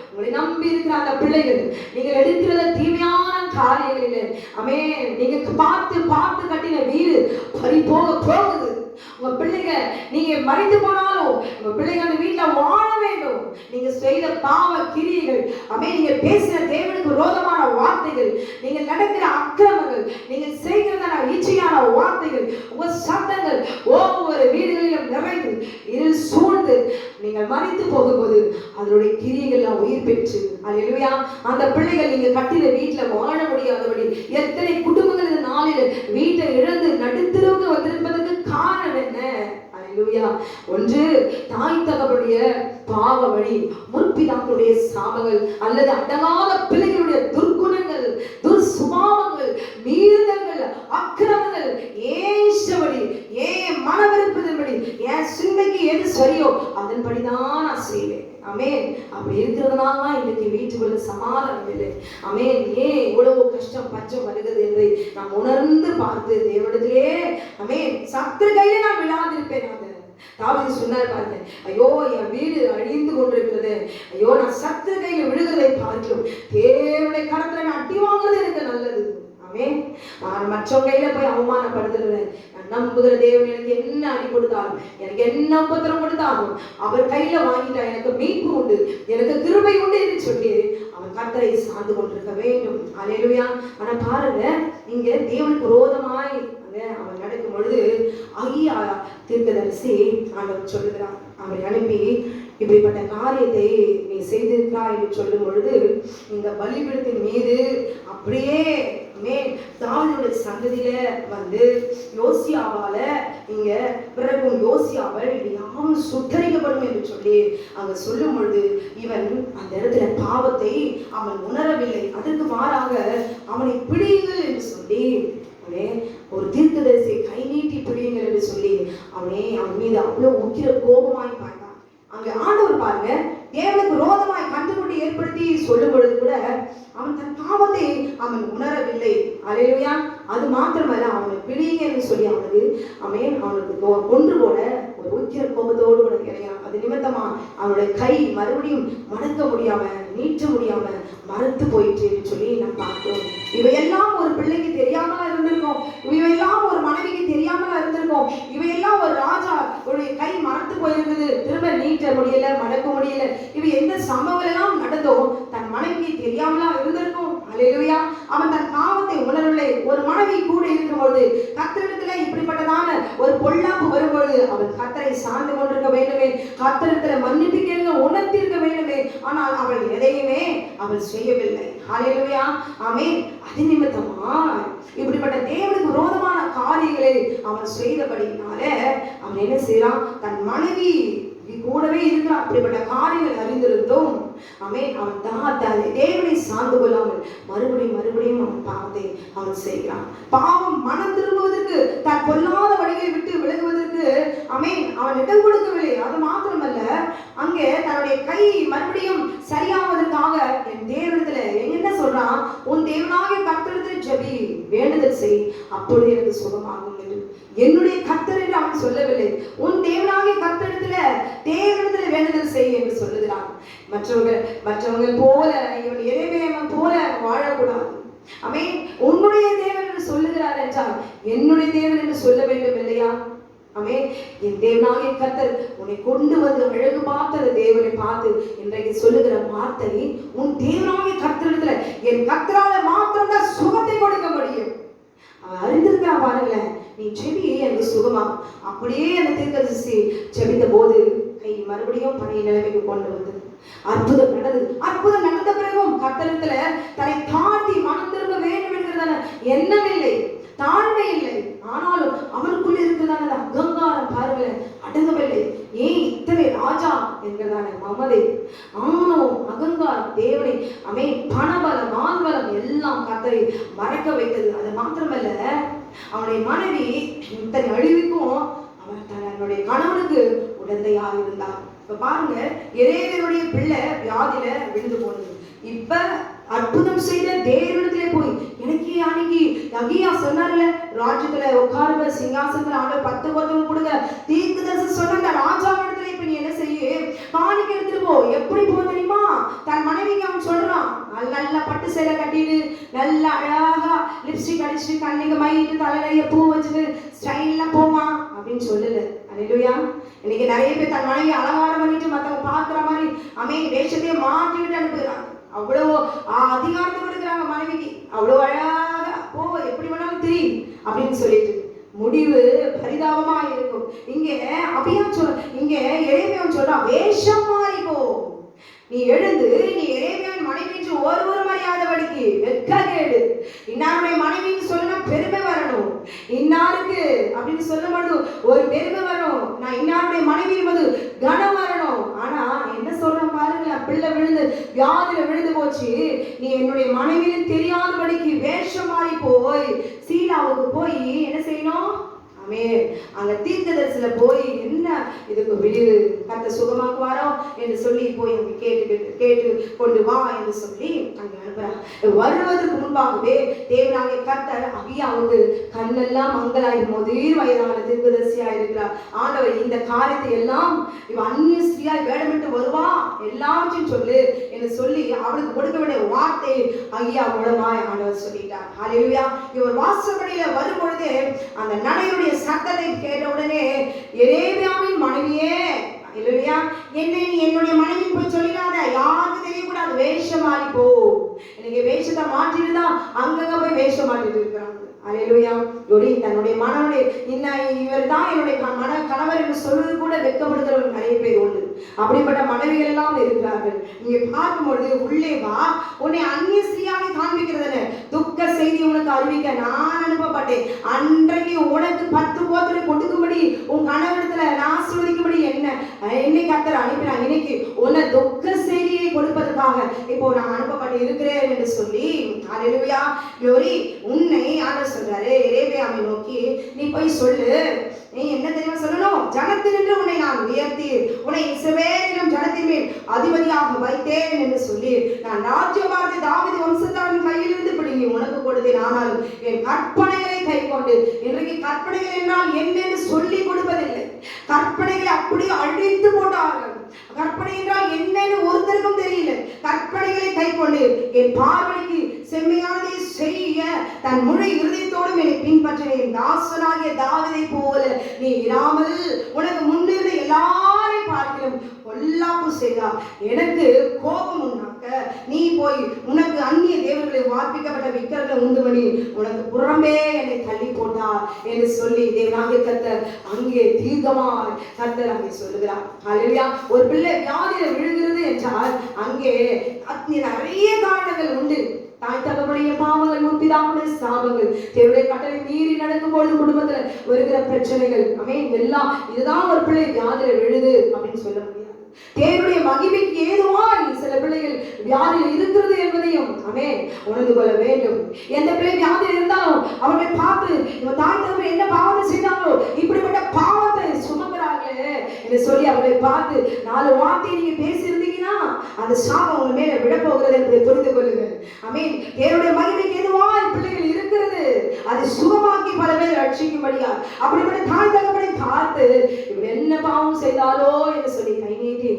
உங்களை நம்பி இருக்கிற அந்த பிள்ளைகள், நீங்கள் எடுக்கிறத தீமையான காரியங்களில் நீங்க பார்த்து கட்டின வீடு பறி போகுது. உங்க பிள்ளைங்க நீங்க மறைந்து போனாலும் உங்க பிள்ளைங்க அந்த வீட்டுல வாழ வேண்டும். நீங்க செய்த பாவ கிரியைகள், நீங்க பேசின தேவனுக்கு விரோதமான வார்த்தைகள், நீங்க நடக்கிற அக்கிரமங்கள், நீங்க செய்கிறதான இச்சையான வார்த்தைகள், உங்க சத்தங்கள் ஒவ்வொரு வீடுகளிலும் நிறைந்து இருள் சூழ்ந்து நீங்கள் மறைத்து போகும்போது அதனுடைய கிரியைகள் உயிர் பெற்று, அல்லேலூயா, அந்த பிள்ளைகள் நீங்க கட்டின வீட்டுல வாழ முடியாதபடி எத்தனை குடும்பங்கள் இந்த நாளில் வீட்டை இழந்து நடுத்தரவுக்கு வந்திருப்பதற்கு காரணம் என்ன? அல்லேலூயா. ஒன்று தாய் தகவனுடைய பாவ வழி, முற்பிதாக்களுடைய சாபங்கள், அல்லது அடங்காத பிள்ளைகளுடைய துர்குணங்கள், துர்சுபாவங்கள், மீறுதல்கள், அக்கிரமங்கள், ஏசபடி ஏன் மனவிருப்பதன்படி என் சிந்தைக்கு எது சரியோ அதன்படிதான் நான் செய்வேன். அப்படி இருக்கிறதுனால இன்னைக்கு வீட்டுக்குள்ள சமாதானம் இல்லை. ஏன் இவ்வளவு கஷ்டம் பஞ்சம் வருகிறது என்று நாம் உணர்ந்து பார்த்து தேவனிடத்திலே சத்துரு கையில நான் விழாதிருப்பேன். தாவீது சொன்னார் பாருங்க, ஐயோ என் வீடு அழிந்து கொண்டிருக்கிறது, ஐயோ நான் சத்து கையில் விழுகிறதை பார்க்கிறோம், தேவனுடைய கரத்துல நான் அடி வாங்குறது எனக்கு நல்லது. மற்றவங்க கையில போய் அவமானப்படுத்துறேன். நான் நம்புகிற தேவன் எனக்கு என்ன அடி கொடுத்தாலும், எனக்கு என்ன உபத்திரம் கொடுத்தாலும் அவர் கையில வாங்கிட்டா எனக்கு மீட்பு உண்டு, எனக்கு கிருபை உண்டு என்று சொல்லி அவன் கர்த்தரை சார்ந்து கொண்டிருக்க வேண்டும். அல்லேலூயா. ஆனா பாருங்க, இங்க தேவனுக்கு விரோதமாய் அவன் நடக்கும் பொழுது அகியா தீர்க்கதரிசி ஆண்டவர் சொல்லுகிறார், அவரை அனுப்பி இப்படிப்பட்ட காரியத்தை நீ செய்திருக்கிறாய் என்று சொல்லும் பொழுது இந்த பலிபீடத்தின் மீது அப்படியே தாவீதுடைய சந்ததியில வந்து யோசியாவால இங்க பிறகும் யோசியாவல் யாவும் சுட்டரிக்கப்படும் என்று சொல்லி அங்க சொல்லும் பொழுது இவன் அந்த இடத்துல பாவத்தை அவன் உணரவில்லை, அதற்கு மாறாக அவனை பிடியுங்கள் என்று சொல்லி ஒரு தீர்க்கதரிசியை கை நீட்டி பிடியுங்கள் என்று சொல்லி அவன் மீது அவ்வளவு உக்கிர கோபமாய் பார்த்தான். அங்க ஆண்டவர் பாருங்க, தேவனுக்கு விரோதமாய் கண்டுபிடி ஏற்படுத்தி சொல்லும் பொழுது கூட அவன் தன் பாவத்தை அவன் உணரவில்லை. அல்லேலூயா. அது மாத்திரமல்ல, அவனை பிடிங்க என்று சொல்லி அவனுக்கு கொன்று போட ஒரு உக்கிர கோபத்தோடு கூட கிடையாது. அது நிமித்தமா அவனுடைய கை மறுபடியும் மடக்க முடியாம நீட்ட முடியாம மறுத்து போயிட்டு சொல்லி நாம் பார்க்கிறோம். இவையெல்லாம் ஒரு பிள்ளைக்கு தெரியாமலா இருந்திருக்கும், இவையெல்லாம் ஒரு மனைவிக்கு தெரியாமலா இருந்திருக்கும், இவையெல்லாம் ஒரு ராஜா ஒரு கை மறத்து போயிருக்குது, திரும்ப நீட்ட முடியல, மடக்க முடியல. இவை எந்த சம்பவம் எல்லாம் நடந்தோ தன் மனைவிக்கு தெரியாமலா இருந்திருக்கும். அல்லேலூயா. அவன் தன் பாவத்தை உணரவில்லை. ஒரு மனைவி கூட இருக்கும்பொழுது கர்த்தரிடத்துல இப்படிப்பட்டதான ஒரு பொல்லாப்பு வரும்பொழுது அவன் கர்த்தரை சார்ந்து கொண்டிருக்க வேண்டுமே, கர்த்தரிடத்துல மன்னிப்பு கேட்க உணர்த்திருக்க வேண்டுமே. ஆனால் அவள் எதையுமே அவள் செய்யவில்லை. அல்லேலூயா. ஆமென். அது நிமித்தமா இப்படிப்பட்ட தேவனுக்கு விரோதமான காரியங்களை அவன் செய்தபடினால அவன் என்ன செய்யறான், தன் மனைவி கூடவே இருக்கிற அப்படிப்பட்ட காரியங்கள் அறிந்திருந்தும் அவன் தேவனை சார்ந்து கொள்ளாமல் மறுபடியும் அவன் பாவத்தை அவன் செய்கிறான். பாவம் மனம் திரும்புவதற்கு, தன் பொல்லாத வழிகளை விட்டு விலகுவதற்கு அவன் இடம் கொடுக்கவில்லை. அது மாத்திரமல்ல, அங்கே தன்னுடைய கை மறுபடியும் சரியாவதற்காக என் தேவனிடத்துல என்ன சொல்றான், உன் தேவனாகிய கர்த்தரிடத்தில் ஜெபி, வேண்டுதல் செய், அப்பொழுது எனக்கு சுகமாகும் என்று. என்னுடைய கர்த்தர் என்று அவன் சொல்லவில்லை, உன் தேவனாகிய கர்த்தரிடத்துல தேவனிடத்துல வேண்டுதல் செய் என்று சொல்லுகிறான். மற்றவர்கள் போல இவன் எரேமியாவைப் போல வாழக்கூடாது. உன்னுடைய தேவன் என்று சொல்லுகிறார் என்றால் என்னுடைய தேவன் என்று சொல்ல வேண்டும் இல்லையா? என் தேவனாகிய கர்த்தர் உன்னை கொண்டு வந்து அழகு பார்த்த தேவனை பார்த்து இன்றைக்கு சொல்லுகிற வார்த்தை, உன் தேவனாகிய கர்த்தரிடத்துல என் கர்த்தரால மாத்திரம் தான் சுகத்தை கொடுக்க முடியும். அவன் அறிந்திருக்கிறான் பாருங்களேன், நீ ஜெபி எனக்கு சுகமா. அப்படியே அந்த தீர்க்கதரிசி ஜெபித்த போது கை மறுபடியும் பழைய நிலைமைக்கு கொண்டு வந்தது. அற்புதம் நடந்தது. அற்புதம் நடந்த பிறகும் கர்த்தரிடத்துல தன்னை தாழ்த்தி மனம் திரும்ப வேண்டும் என்கிறதான எண்ணம் இல்லை, தாழ்மை இல்லை. ஆனாலும் அவனுக்குள்ள இருக்கிறதான அகங்காரம் பாருங்களேன் அடங்கவில்லை. ஏன் இத்தனை ராஜா என்கிறதான மமதை, ஆணவம், அகங்காரம் தேவனை பணபலம், ஆண்பலம் எல்லாம் கர்த்தரை மறக்க வைத்தது. அது மாத்திரமல்ல, அவனுடைய மனைவி இத்தனை அழிவுக்கும் அவன் தன்னுடைய கணவனுக்கு உடந்தையாக இருந்தார். இப்ப பாருங்க, எரேமியாவுடைய பிள்ளை வியாதியில விழுந்து போனது. இப்ப அற்புதம் செய்த தேவனிடத்திலே போய், எனக்கு அன்னைக்கு அகியா சொன்னார்ல, ராஜ்யத்துல உட்காருவ சிங்காசனத்துல ஆண்டவர் 10 வருடம் கொடுங்க தீர்க்கதரிசி சொன்ன அந்த ராஜாவிடத்துல இப்ப நீ என்ன செய்ய, காணிக்கை எடுத்துட்டு போ. எப்படி போ தெரியுமா? தன் மனைவிக்கு அவன் சொல்றான், நல்ல பட்டு சேலை கட்டிட்டு நல்ல அழகா லிப்ஸ்டிக் அடிச்சுட்டு கண்ணுக்கு மையிட்டு தலை நிறைய பூ வச்சுட்டு ஸ்டைலா போமா அப்படின்னு சொல்லல. அல்லேலூயா. இன்னைக்கு நிறைய பேர் தன் மனைவி அலங்காரம் பண்ணிட்டு மத்தவங்க பாக்குற மாதிரி வேஷத்தையே மாற்றிவிட்டு அனுப்புகிறாங்க. அவ்வளவு அதிகாரத்தை கொடுக்குறாங்க மனைவிக்கு, அவ்வளவு அழகா போ, எப்படி வேணாலும் தெரியும் அப்படின்னு சொல்லிட்டு முடிவு பரிதாபமா இருக்கும். இங்க எரேமியா சொல்றான், வேஷம் மாறிப்போ, நீ எழுந்து நீ எரேமியாவின் மனைவி என்று ஒருவர் மரியாதைபடிக்கு வெட்க கேடு. இன்னாருடைய மனைவின்னு சொன்னா பெருமை வரணும், இன்னாருக்கு அப்படின்னு சொல்லும்போது ஒரு பெருமை வரணும், நான் இன்னாருடைய மனைவி என்பது கனம் வரணும். ஆனா என்ன சொல்றேன் பாருங்க, பிள்ளை விழுந்து வியாதியில விழுந்து போச்சு, நீ என்னுடைய மனைவின்னு தெரியாதபடிக்கு வேஷம் மாறி போய் சீலாவுக்கு போய் என்ன செய்யணும், ஆமென். அங்க தீர்க்கதரிசில போய் என்ன இதுக்கு விடிவு கர்த்தர் சுகமாக்குவாரோ என்று சொல்லி போய் அங்க கேட்டு கொண்டு வா என்று சொல்லி அங்க அனுப்புறாங்க. வருவதற்கு முன்பாகவே தேவனாகிய கர்த்தர் அகியாவுக்கு கண்ணெல்லாம் மங்களாகி முதிர் வயதான தீர்க்கதரிசியா இருக்கிறார். ஆண்டவர் இந்த காரியத்தை எல்லாம் இவ அந்நிய ஸ்திரியாய் வேடமிட்டு வருவா எல்லாத்தையும் சொல்லு என்று சொல்லி அவளுக்கு கொடுக்க வேண்டிய வார்த்தை அகியா மூலமாய் ஆண்டவர் சொல்லிட்டார். ஹல்லேலூயா. இவர் வாசப்படியில வரும் பொழுதே அந்த நடையுடைய சத்தத்தை கேட்ட உடனே எரேமியாவின் மனைவியே, இல்லையா, என்னை நீ என்னுடைய மனைவி போய் சொல்லிடாத, யாருக்கு தெரியக்கூடாது, வேஷம் மாறி போ. இன்னைக்கு வேஷத்தை மாற்றிட்டு தான் அங்கங்க போய் வேஷம் மாற்றிட்டு இருக்கிறாங்க. அல்லேலூயா. தன்னுடைய மனனுடைய இவர் தான் என்னுடைய கணவர் என்று சொல்வது கூட வெட்கப்படுத்துறவர்கள் நிறைய பேர் உண்டு. அப்படிப்பட்ட மனைவிகள் எல்லாம் இருக்கிறார்கள். நீங்க பார்க்கும்பொழுது உள்ளே வா, உன்னை அந்நிய ஸ்திரீயாக காண்பிக்கிறது துக்க செய்தி உனக்கு அறிவிக்க நான் அனுப்பப்பட்டேன். அன்றைக்கு உனக்கு 10 கோத்திரம் கொடுக்கும்படி உன் கணவரிடத்துல ஆசீர்வதிக்கும்படி என்னை கர்த்தர் அனுப்பினார். இன்னைக்கு உன்னை துக்க செய்தியை கொடுப்பதற்காக இப்போ நான் அனுப்பப்பட்டு இருக்கிறேன் என்று சொல்லி, அல்லேலூயா, க்ளோரி, உன்னை ஆண்டவர் சொல்றாரு எரேமியாவை நோக்கி, நீ போய் சொல்லு. நீ என்ன தெரியுமா சொல்லணும்? ஜனத்தினின்று உன்னை நான் உயர்த்தி உன்னை இஸ்ரவேலிலும் ஜனத்தின் மேல் அதிபதியாக வைத்தேன் என்று சொல்லி, நான் ராஜ்யபாரத்தை தாவீது வம்சத்தாரின் கையிலிருந்து பிடுங்கி உனக்கு கொடுத்தேன். ஆனாலும் என் கற்பனைகளை கை கொண்டு, இன்றைக்கு கற்பனைகள் என்றால் என்னென்று சொல்லி கொடுப்பதில்லை. கற்பனைகளை அப்படியே அழித்து போட்டார்கள். கற்பனை என்றால் என்னன்னு ஒருத்தருக்கும் தெரியல. கற்பனைகளை கை கொண்டு என் பார்வைக்கு செம்மையானதை செய்ய தன் முழு இருதயத்தோடும் என்னை பின்பற்றினேன். தாசனாகிய தாவீதை போல நீ இராமல் உனக்கு முன்னிருந்த எல்லாரையும் பார்க்கிறோம் பொல்லாப்பு செய்தார். எனக்கு கோபம் உண்டாக்க நீ போய் உனக்கு அந்நிய தேவர்களை வார்ப்பிக்கப்பட்ட விக்கிரகங்களை உண்டு பண்ணி உனக்கு புறம்பே என்னை தள்ளி போட்டார் என்று சொல்லி தேவனாகிய கர்த்தர் அங்கே தீர்க்கமாய் கர்த்தர் அங்கே சொல்லுகிறார். அல்லேலூயா. ஒரு பிள்ளை வியாதியில விழுகிறது என்றால் அங்கே நிறைய காரணங்கள் உண்டு. தாய் தகப்பனுடைய பாவங்கள், முற்பிதாவுடைய சாபங்கள், தேவனுடைய கட்டளை மீறி நடக்கும்போது குடும்பத்துல வருகிற பிரச்சனைகள், எல்லாம் இதுதான் ஒரு பிள்ளை வியாதியில விழுது அப்படின்னு சொல்ல முடியாது. தேவனுடைய மகிமைக்கு ஏதுவாய் சில பிள்ளைகள் வியாதியில் இருக்கிறது என்பதையும் உணர்ந்து கொள்ள வேண்டும். எந்த பிள்ளை வியாதியில் இருந்தாலும் அவர்களை பார்த்து இவன் தாய் தகப்பன் என்ன பாவத்தை செய்தாங்களோ இப்படிப்பட்ட பாவத்தை சுமக்கிறார்களே என்று சொல்லி அவர்களை பார்த்து 4 வார்த்தையை நீங்க பேசி இருந்தீங்கன்னா அந்த சாபம் உங்க மேல விட போகிறது என்பதை புரிந்து கொள்ளுங்கள். தேவனுடைய மகிமைக்கு ஏதுவாய் பிள்ளைகள் இருக்கிறது, அதை சுகமாக்கி பல பேர் ரட்சிக்கும்படியா அப்படிப்பட்ட தாய் தகப்பனை பார்த்து இவர் என்ன பாவம் செய்தாலோ என்று சொல்லி கை நீட்டி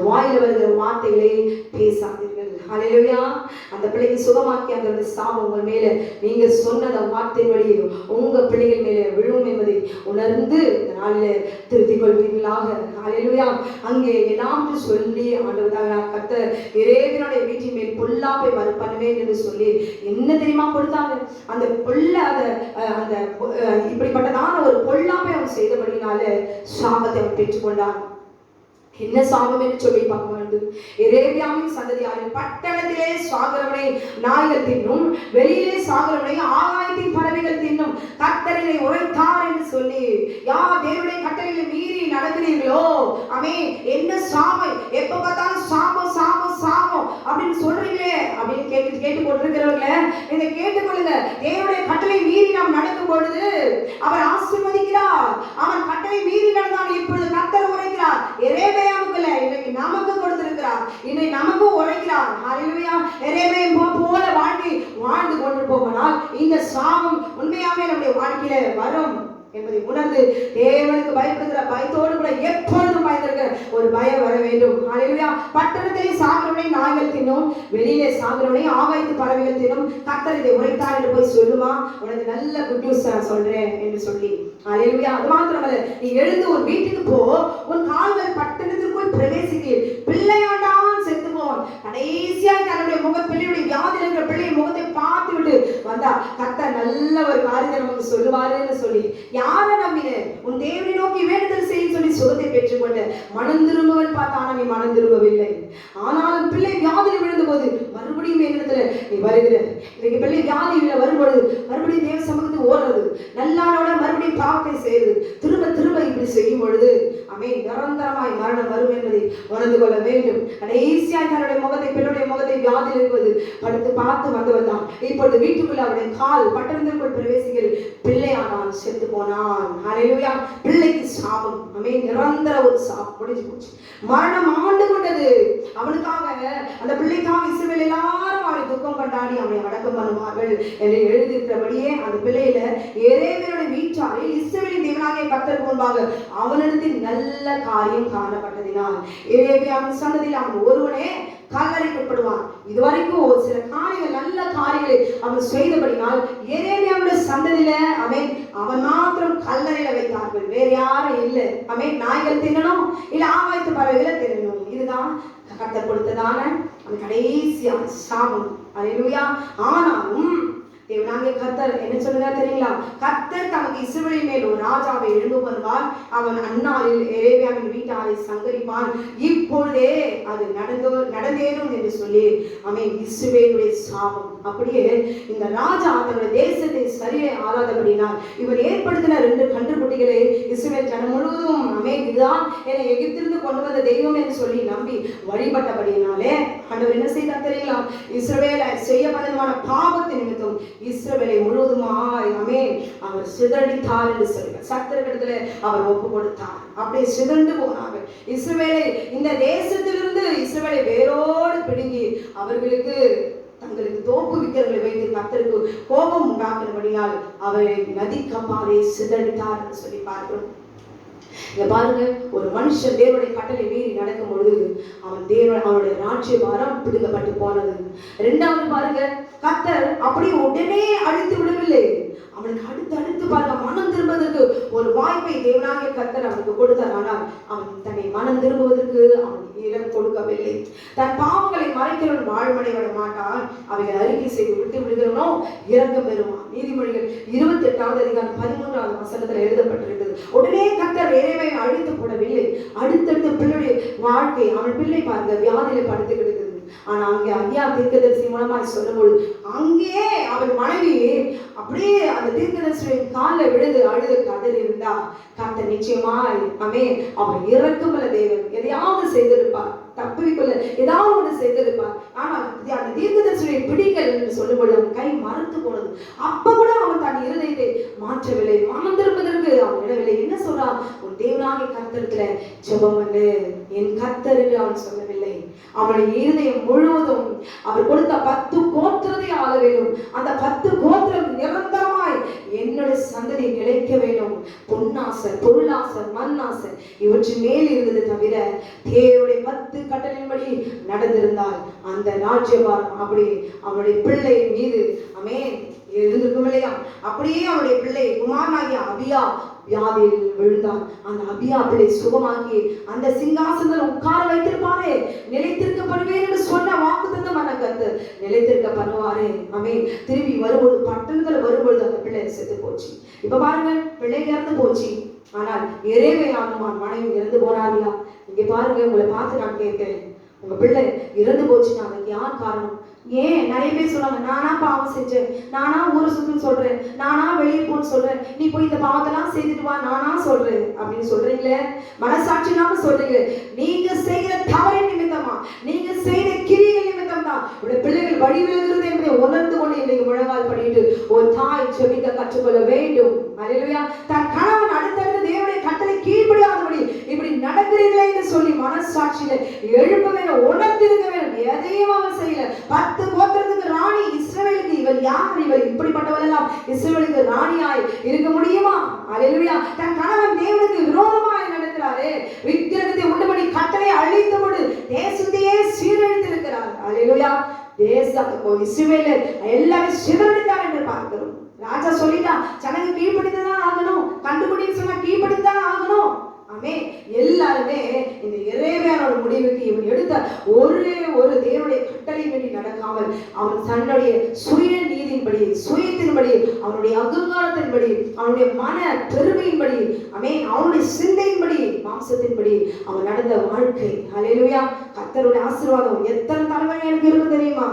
வாயில வருகிற வார்த்தைகளை பேசாதீர்கள். ஹல்லேலூயா. அந்த பிள்ளைக்கு சுகமாக்கி அந்த சாபம் உங்க மேல நீங்க சொன்ன வார்த்தையின்படி உங்க பிள்ளைகள் மேல விழும் என்பதை உணர்ந்து இந்த நாளில் திருத்திக் கொள்வீர்களாக. ஹல்லேலூயா. அங்கே எல்லாம் சொல்லி ஆண்டவராக கர்த்தர் எரேமியாவுடைய வீட்டின் மேல் பொல்லாப்பை பண்ணுவேன் என்று சொல்லி என்ன தெரியுமா கொடுத்தாங்க? அந்த அந்த இப்படிப்பட்டதான ஒரு பொல்லாப்பை அவன் செய்தபடினால சாபத்தை அவன் பெற்றுக்கொண்டான். என்ன சாபம் என்று சொல்லி பார்க்க வேண்டும். எரேமியாவின் சந்ததியாரின் பட்டணத்திலே சாகிறவனை நாய்கள் தின்னும், வெளியிலே சாகிறவனை ஆகாயத்தின் பறவைகள் தின்னும், கர்த்தரை உரைத்தார் என்று சொல்லி யார் தேவனுடைய கட்டளைகளை மீறி நடக்கிறீர்களோ என்ன சாபம், எப்ப பார்த்தாலும் சாபம் சாபம் சாபம் அப்படின்னு சொல்றீங்களே அப்படின்னு கேட்டு கொண்டிருக்கிறவர்கள இதை கேட்டுக்கொள்ளுங்க. தேவனுடைய கட்டளை மீறி நாம் நடக்கும் பொழுது அவர் ஆசீர்வதிக்கிறார். அவன் கட்டளை மீறி நடந்தால் இப்பொழுது கர்த்தர் உரைக்கிறார். எரேமியாவுக்குள்ள இன்னைக்கு நமக்கு கொடுத்திருக்கிறார், இன்னைக்கு நமக்கு உரைக்கிறார். ஹல்லேலூயா. எரேமியா போல வாழ்க்கை வாழ்ந்து கொண்டு போனால் இந்த சாபம் உண்மையாவே நம்முடைய வாழ்க்கையில வரும் என்பதை உணர்ந்து தேவனுக்கு பயப்படுகிற பயத்தோடு கூட எப்பொழுதும் பயந்திருக்கிற ஒரு பயம் வர வேண்டும். ஹல்லேலூயா. பட்டணத்திலே சாகிறவனை நாய்கள் தின்னும், வெளியிலே சாகிறவனை ஆகாயத்து பறவைகள் தின்னும், கர்த்தர் இதை உரைத்தார் என்று போய் சொல்லுமா, உனக்கு நல்ல குட் நியூஸ் நான் சொல்றேன் என்று சொல்லி. ஹல்லேலூயா. அது மாத்திரமல்ல, நீ எழுந்து ஒரு வீட்டுக்கு போ, உன் கால்கள் பட்டணத்திற்குள் பிரவேசிக்க பிள்ளையாண்டான் செத்து போவான். கடைசியா தன்னுடைய பிள்ளையுடைய வியாதியில் இருக்கிற பிள்ளைய முகத்தை பார்த்து விட்டு வந்தா கர்த்தர் நல்ல ஒரு காரியத்தை நமக்கு சொல்லுவாருன்னு சொல்லி யாரை நம்பின உன் தேவனை நோக்கி வேண்டுதல் செய்ய சொல்லி சுகத்தை பெற்றுக்கொண்ட மனம் திரும்பவன் பார்த்தான், நீ மனம் திரும்பவில்லை. ஆனாலும் பிள்ளை வியாதியில் விழுந்த போது மறுபடியும் என்னிடத்துல நீ வருகிற இன்னைக்கு பிள்ளை வியாதியில வரும்பொழுது மறுபடியும் தேவ சமூகத்துக்கு ஓடுறது, நல்லானோட மறுபடியும் பாவத்தை செய்யுது, திரும்ப திரும்ப இப்படி செய்யும் பொழுது அமேன், நிரந்தரமாய் மரணம் வரும் என்பதை உணர்ந்து கொள்ள வேண்டும். கடைசியாய் தன்னுடைய முகத்தை, பெண்ணுடைய முகத்தை வியாதியில் இருப்பது படுத்து பார்த்து வந்தவன் தான் இப்பொழுது வீட்டுக்குள்ள அவருடைய கால் பட்டணத்திற்குள் பிரவேசிக்கிற பிள்ளையானான், செத்து போனான். ஹல்லேலூயா. பிள்ளைக்கு சாபம், அமேன், நிரந்தர ஒரு சாபம் முடிஞ்சு போச்சு. மரணம் ஆண்டு கொண்டது. அவனுக்காக, அந்த பிள்ளைக்காக இஸ்ரவேல் எல்லாரும் அவரை துக்கம் கொண்டாடி அவனை அடக்கம் பண்ணுவார்கள் என்று எழுதியிருக்கிறபடியே அந்த பிள்ளையில எரேமியாவுடைய வீட்டாரில் இஸ்ரவேலின் தேவனாகிய கர்த்தருக்கு முன்பாக அவனிடத்தில் நல்ல காரியம் காணப்பட்டதினால் எரேமியாவின் சந்ததியில் அவன் ஒருவனே கல்லறைக்கப்படுவான். இதுவரைக்கும் ஒரு சில காரியங்கள், நல்ல காரியங்களை அவன் செய்தபடினால் எரேமியாவுடைய சந்ததியில அவன் மாத்திரம் கல்லறையில வைத்தார்கள். வேற யாரும் இல்லை. நாய்கள் தின்னணும், இல்ல ஆகாயத்து பறவைகளை தின்னணும். இதுதான் கர்த்தர் கொடுத்ததான அந்த கடைசியான சாபம். அல்லேலூயா. ஆனாலும் தேவனாகிய கர்த்தர் என்ன சொல்லுறார் தெரியுங்களா? கர்த்தர் தமக்கு இஸ்ரவேலின் மேல் ஒரு ராஜாவை எழும்ப வருவார். அவன் அந்நாளில் எரேமியாவின் வீட்டாரை சங்கரிப்பான். இப்பொழுதே அது நடந்தேறும் என்று சொல்லி இஸ்ரவேலுடைய சாபம். அப்படியே இந்த ராஜா தன்னுடைய தேசத்தை சரியை ஆளாதபடினால் இவர் ஏற்படுத்தின 2 கன்றுக்குட்டிகளை இஸ்ரவேல் ஜனம் முழுவதும் இதுதான் என்னை எகிப்திலிருந்து கொண்டு வந்த தெய்வம் என்று சொல்லி நம்பி வழிபட்டபடியினாலே ஆண்டவர் என்ன செய்தார் தெரியுங்களா? இஸ்ரவேலை செய்யப்பட்டதுமான பாவத்தின் நிமித்தம் இஸ்ரவேலை முழுவதுமாய் அவர் சிதறடித்தார் என்று சொல்கிறார். சத்துருக்கிடத்துல அவர் ஒப்பு கொடுத்தார். அப்படியே சிதறண்டு போனார்கள். இஸ்ரவேலை, இந்த தேசத்திலிருந்து இஸ்ரவேலை வேரோடு பிடுங்கி அவர்களுக்கு தங்களுக்கு தோப்பு விக்கிரங்களை வைத்து கர்த்தருக்கு கோபம் உண்டாக்கும்படியால் அவரை நதிக்கப்பாலே சிதறடித்தார் என்று சொல்லி பார்க்கிறோம். இங்க பாருங்க, ஒரு மனுஷன் தேவனுடைய கட்டளை மீறி நடக்கும் பொழுது அவனுடைய ராஜ்யபாரம் பிடுங்கப்பட்டு போனது. 2வது பாருங்க, கர்த்தர் அப்படியே உடனே அழித்து விடவில்லை. அவனுக்கு அடுத்து பாருங்க, மனம் திரும்புவதற்கு ஒரு வாய்ப்பை தேவனாகிய கர்த்தர் அவனுக்கு கொடுத்தார். ஆனால் அவன் தன்னை மனம் திரும்புவதற்கு அவன் இடம் கொடுக்கவில்லை. தன் பாவங்களை மறைக்கிறவன் வாழ்மடைவிட மாட்டான், அவைகளை அறிக்கை செய்து விட்டு விடுகிறவனோ இரக்கம் பெறுவான். நீதிமொழிகள் 28வது அதிகாரம் 13வது வசனத்தில் எழுதப்பட்டிருக்கிறது. உடனே கர்த்தர் எரேமியாவை அழித்து போடவில்லை. அடுத்தடுத்த பிள்ளையுடைய வாழ்க்கை, அவன் பிள்ளை பாருங்க வியாதியில படுத்து கிடக்குது. ஆனா அங்கே ஐயா தீர்க்கதரிசி மூலமாய் சொல்லும்போது அங்கே அவன் மனைவி அப்படியே அந்த தீர்க்கதரிசியின் காலில் விழுந்து அழுது கதறி இருந்தா கர்த்தர் நிச்சயமாய் அவர் இரக்கமுள்ள தேவன். எதையாவது செய்திருப்பார், தப்பிக்கொள்ள ஏதாவது ஒன்று செய்திருப்பார். ஆனால் அந்த தீர்க்கதரிசியை பிடிங்கள் என்று சொல்லும்போது அவன் கை மறந்து போனது. அப்ப கூட அவன் தன் இருதயத்தை மாற்றவில்லை, மனம் திரும்பதற்கு அவன் விடவில்லை. என்ன சொல்றான்? உன் தேவனாகிய கர்த்தரிடத்துல ஜெபம் பண்ணு, என் கர்த்தர் என்று அவன் சொல்லவில்லை. அவனுடைய இருதயம் முழுவதும் அவர் கொடுத்த 10 கோத்திரத்தை ஆள வேண்டும். அந்த 10 கோத்திரம் நிரந்தரமாய் என்னுடைய சந்ததி நிலைக்க வேண்டும். பொன்னாசை, பொருளாசை, மண்ணாசை இவற்றின் மேல் இருந்தது தவிர தேவனுடைய 10 கட்டளையின்படி நடந்திருந்தால் அந்த ராஜ்யபாரம் அப்படி அவனுடைய பிள்ளை மீது இருந்திருக்கும் இல்லையா? அப்படியே அவனுடைய பிள்ளை குமாரனாகிய அபியா வியாதியில் விழுந்தான். அந்த அபியா பிள்ளை சுகமாக்கி அந்த சிங்காசனத்தில் உட்கார வைத்திருப்பாரே, நிலைத்திருக்கப்படுவேன் என்று சொன்ன வாக்குத்தத்தம் அந்த கர்த்தர் நிலைத்திருக்க பண்ணுவாரே. திரும்பி வரும்போது, பட்டணத்துல வரும்பொழுது அந்த பிள்ளை செத்து போச்சு. இப்ப பாருங்க, பிள்ளை இறந்து போச்சு. ஆனால் எரேமியாவின் மனைவி இறந்து போனார்களா? இங்க பாருங்க, உங்களை பார்த்து நான் கேட்கிறேன், உங்க பிள்ளை இறந்து போச்சுன்னா அதுக்கு யார் காரணம்? ஏன் நிறைய பேர் சொல்லுவாங்க, நானா பாவம் செஞ்சேன், நானா ஊரை சுத்தம் சொல்றேன், நானா வெளியே போன்னு சொல்றேன், நீ போய் இந்த பாவத்தெல்லாம் செய்துட்டு வா, நானா சொல்றேன் அப்படின்னு சொல்றீங்களே, மனசாட்சி இல்லாம சொல்றீங்க. நீங்க செய்கிற தவறின் நிமித்தமா, நீங்க செய்த கிரிகள் நிமித்தம் தான் உடைய பிள்ளைகள் வழி விழுகிறது என்பதை உணர்ந்து கொண்டு இன்னைக்கு முழங்கால் பண்ணிட்டு ஒரு தாய் செபிக்க கற்றுக்கொள்ள வேண்டும். அல்லேலூயா. தன் கணவன் அடுத்தடுத்து தேவனுடைய கட்டளை கீழ்ப்படியாதபடி இப்படி நடக்கிறீங்களே என்று சொல்லி மனசாட்சியில எழுப்ப வேண்டும், உணர்ந்திருக்க வேண்டும். எதையும் அவர் செய்யல. 10 கோத்திரத்துக்கு ராணி இஸ்ரவேலுக்கு இவர் யார்? இவர் இப்படிப்பட்டவர் எல்லாம் இஸ்ரவேலுக்கு ராணியாய் இருக்க முடியுமா? அல்லேலூயா. தன் கணவன் தேவனுக்கு விரோதமாய் நடக்கிறாரே, விக்கிரகத்தை உண்டு பண்ணி கட்டளை அழித்தபோது தேசத்தையே சீரழித்திருக்கிறார். அல்லேலூயா. இஸ்ரவேலர் எல்லாரும் சிதறடித்தார் என்று பார்க்கிறோம். ராஜா சொல்லிட்டா, ஜனங்க கீழ்ப்படிந்துதான் ஆகணும், கண்டுபிடின்னு சொன்னா கீழ்ப்படிந்துதான் ஆகணும். எல்லாருமே இந்த எரேமியாவோட முடிவுக்கு இவன் எடுத்த ஒரு தேவனுடைய கட்டளை வேண்டி நடக்காமல் அவன் தன்னுடைய சுய நீதியின்படி, சுயத்தின்படி, அவனுடைய அகங்காரத்தின்படி, அவனுடைய மன பெருமையின்படி, அவனுடைய சிந்தையின்படி, மாம்சத்தின்படி அவன் நடந்த வாழ்க்கை. அல்லேலூயா. கர்த்தருடைய ஆசீர்வாதம் எத்தனை தலைமை எனக்கு இருக்கு தெரியுமா?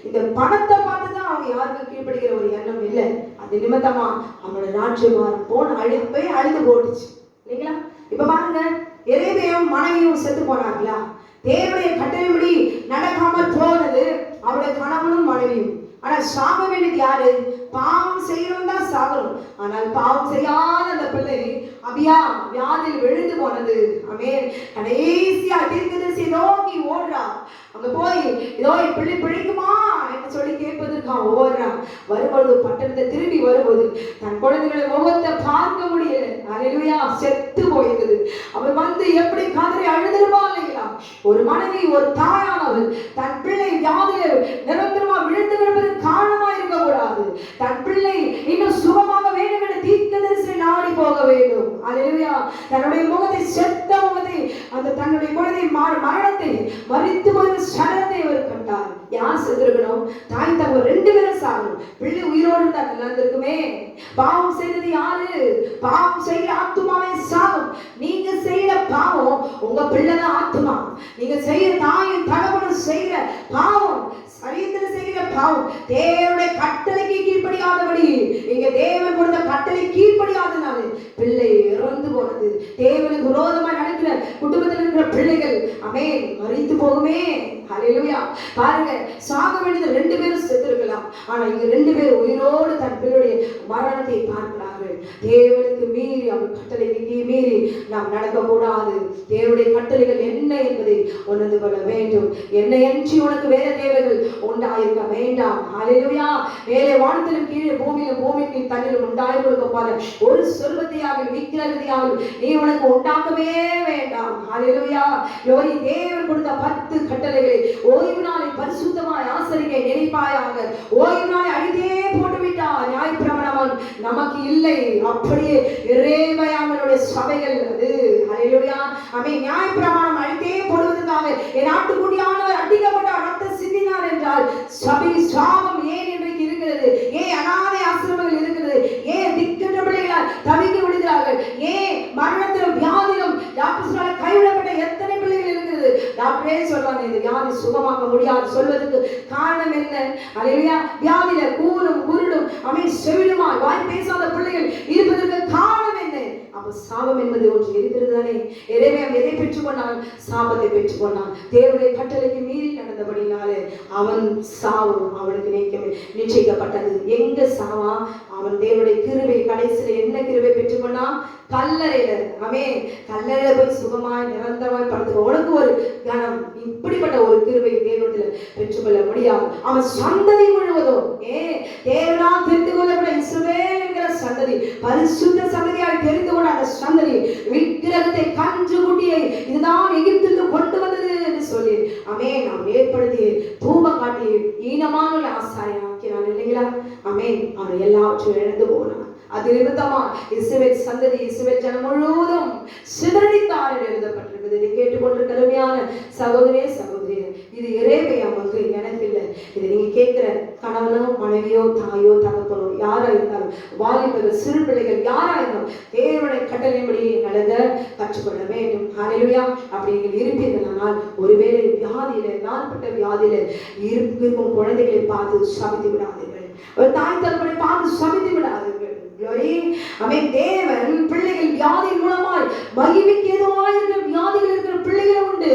இந்த பணத்தை பார்த்துதான் அவங்க யாருக்கு கீழ்ப்படுகிற ஒரு எண்ணம் இல்லை. அது நிமித்தமா அவனோட ராஜ்யபாரம் போன அப்பவே அழிந்து போட்டுச்சு இல்லைங்களா? இப்ப பாருங்க, எரேமியாவும் மனைவியும் செத்து போனாங்களா? தேவனுடைய கட்டளைப்படி நடக்காமல் போனது அவருடைய கணவனும் மனைவியும். ஆனா சாக வேண்டியது யாரு? பாவம் செய்யணும் தான் சாகணும். ஆனால் பாவம் செய்யாத அந்த பிள்ளை அபியா வியாதியில் விழுந்து போனது. ஆமென். கடைசியா தீர்க்கதரிசி நோக்கி ஓடுறா. அங்க போய் இதோ என் பிள்ளை பிழைக்குமா என்று சொல்லி கேட்பதற்கு அவன் ஓடுறான். வரும்பொழுது பட்டணத்தை திரும்பி வரும்போது தன் குழந்தைகளை முகத்தை பார்க்க முடியல. அல்லேலூயா. செத்து போயிருந்தது. அவள் வந்து எப்படி கதறி அழுதுருவா இல்லைங்களா? ஒரு மனைவி, ஒரு தாயானவள் தன் பிள்ளை வியாதியில் நிரந்தரமா விழுந்து கிடப்பதற்கு காரணமா இருக்கக்கூடாது. தன் பிள்ளை இன்னும் சுகமாக வேண்டும் என்று தீர்க்கதரிசி நாடி போக வேண்டும். அல்லேலூயா. தன்னுடைய முகத்தை, செத்த முகத்தை, அந்த தன்னுடைய குழந்தை மரணத்தை, மரித்து போகிற சரத்தை அவர் கண்டார். யார் செத்துருக்கணும்? தாய் தகவல் 2 பேரும் சாகணும். பிள்ளை உயிரோடு இருந்தா நல்லா இருந்திருக்குமே. பாவம் செய்தது யாரு? பாவம் செய்கிற ஆத்துமாவே சாகும். நீங்க செய்யற பாவம் உங்க பிள்ளைதான் ஆத்துமா. நீங்க செய்யற தாயும் தகவலும் செய்கிற பாவம், சரீரத்தில் செய்கிற பாவம், தேவனுடைய கட்டளைக்கு கீழ்ப்படியாதபடி, இங்க தேவன் கொடுத்த கட்டளை கீழ்ப்படியாதனால பிள்ளை இறந்து போனது. தேவனுக்கு விரோதமா நடக்கிற குடும்பத்தில் இருக்கிற பிள்ளைகள் ஆமென் மரித்து போகுமே. ஹல்லேலூயா. பாருங்க, சாக வேண்டியது 2 பேரும் செத்துருக்கலாம். ஆனா இங்க 2 பேர் உயிரோடு தன் பிள்ளையுடைய மரணத்தை பார்க்கிறார்கள். தேவனுக்கு மீறி, அவர் கட்டளைக்கு மீறி நாம் நடக்கக்கூடாது. தேவனுடைய கட்டளைகள் என்ன என்பதை உணர்ந்து கொள்ள வேண்டும். என்னை அன்றி உனக்கு வேற தேவைகள் உண்டாயிருக்க வேண்டாம். ஹல்லேலூயா. மேலே வானத்திலும் கீழே பூமியிலும் பூமிக்கு தன்னிலும் உண்டாய் கொடுக்கப்பாரு ஒரு சொர்வத்தையாவில் விக்கிரகத்தையாவில் நீ உனக்கு உண்டாக்கவே வேண்டாம். ஹல்லேலூயா. தேவன் கொடுத்த 10 கட்டளைகளை ஓய்வு நாளை பரிசுத்தமாய் ஆசரிக்க நினைப்பாயாக. ஓய்வு நாளை அழித்தே போட்டு விட்டார் நியாயப்பிரமாணம் நமக்கு இல்லை. அப்படியே எரேமியாவினுடைய சபைகள் அது. ஹல்லேலூயா. ஆமென். நியாயப்பிரமாணம் அழித்தே போடுவதற்காக என் ஆட்டுக்குட்டியானவர் அடிக்கப்பட்டார், ரத்தம் சிந்தினார் என்றால் சபை சாபம் ஏன் இன்றைக்கு இருக்கிறது? ஏன் அனாதை ஆசிரமங்கள் இருக்கிறது? ஏன் திக்கற்ற பிள்ளைகளால் தவிக்க விடுகிறார்கள்? ஏன் மரணத்திலும் வியாதியிலும் டாக்டர்ஸால் கைவிடப்பட்ட எத்தனை பிள்ளைகள் இருக்கிறது? டாக்டரே சொல்றாங்க இந்த வியாதி சுகமாக்க முடியாது. சொல்வதற்கு காரணம் என்ன? அல்லேலூயா. வியாதியில கூரும் குருடும் செவிடுமா வாய் பேசாத பிள்ளைகள் இருப்பதற்கு காரணம் என்ன? அப்ப சாபம் என்பது ஒன்று இருக்கிறது தானே. எரேமியா எதை பெற்றுக்கொண்டான்? சாபத்தை பெற்றுக்கொண்டான். தேவனுடைய கட்டளைக்கு மீறி நடந்தபடினாலே அவன் சாவு அவனுக்கு நிச்சயிக்கப்பட்டது. எங்க சாவா? அவன் தேவனுடைய கிருபை. கடைசியில என்ன கிருபை பெற்றுக்கொண்டான்? கல்லறையில. ஆமென். கல்லறையில போய் சுகமாய் நிரந்தரமாய் படுத்துக்கோ. உனக்கு ஒரு கணம். இப்படிப்பட்ட ஒரு கிருபை தேவனத்துல பெற்றுக்கொள்ள முடியாது. அவன் சந்ததி முழுவதும் தேவனால் தெரிந்து கொள்ளப்பட்ட இஸ்ரவேல் என்கிற சந்ததி, பரிசுத்த சந்ததியாய் தெரிந்து கொண்ட அந்த சந்ததி விக்கிரகத்தை, கன்று குட்டியை இதுதான் எகிப்திலிருந்து கொண்டு வந்தது என்று சொல்லி ஆமென் அவன் ஏற்படுத்தி தூபம் காட்டி ஈனமான ஆசாரியை ஆக்கினான் இல்லைங்களா? ஆமென். அவன் எல்லாவற்றையும் இழந்து போனான். அது நிமித்தமா இஸ்ரவேல் சந்ததி, இஸ்ரவேல் ஜனம் முழுவதும் சிதறடித்தார் என்று எழுதப்பட்டிருக்கிறது. இதை கேட்டுக்கொண்டிருக்கிற அருமையான சகோதரே சகோதரியே, இது எரேமியா மக்கு, எனக்கு இல்லை. இதை நீங்க கேட்கிற கணவனோ மனைவியோ தாயோ தகப்பனோ யாரா இருந்தாலும், வாலிபர்கள் சிறு பிள்ளைகள் யாரா இருந்தாலும் தேவனுடைய கட்டளைப்படி நடந்த கற்றுக்கொள்ள வேண்டும். ஹல்லேலூயா. அப்படி நீங்கள் இருப்பீர்களானால் ஒருவேளை வியாதியில, நாள்பட்ட வியாதியில இருக்கும் குழந்தைகளை பார்த்து சபித்து விடாதீர்கள். ஒரு தாய் தகப்பனை பார்த்து சபித்து விடாதீர்கள். தேவன் பிள்ளைகள் வியாதியின் மூலமாய் மகிமைக்கு ஏதுவாய் இருக்கிற வியாதிகள் இருக்கிற பிள்ளைகள் உண்டு.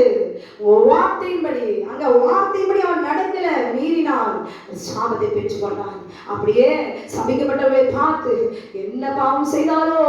வார்த்தையின்படி, அங்க வார்த்தையின்படி அவன் நடக்கல, மீறினான், சாபத்தை பெற்றுக்கொண்டான். அப்படியே சபிக்கப்பட்டவர்களை பார்த்து என்ன பாவம் செய்தாரோ,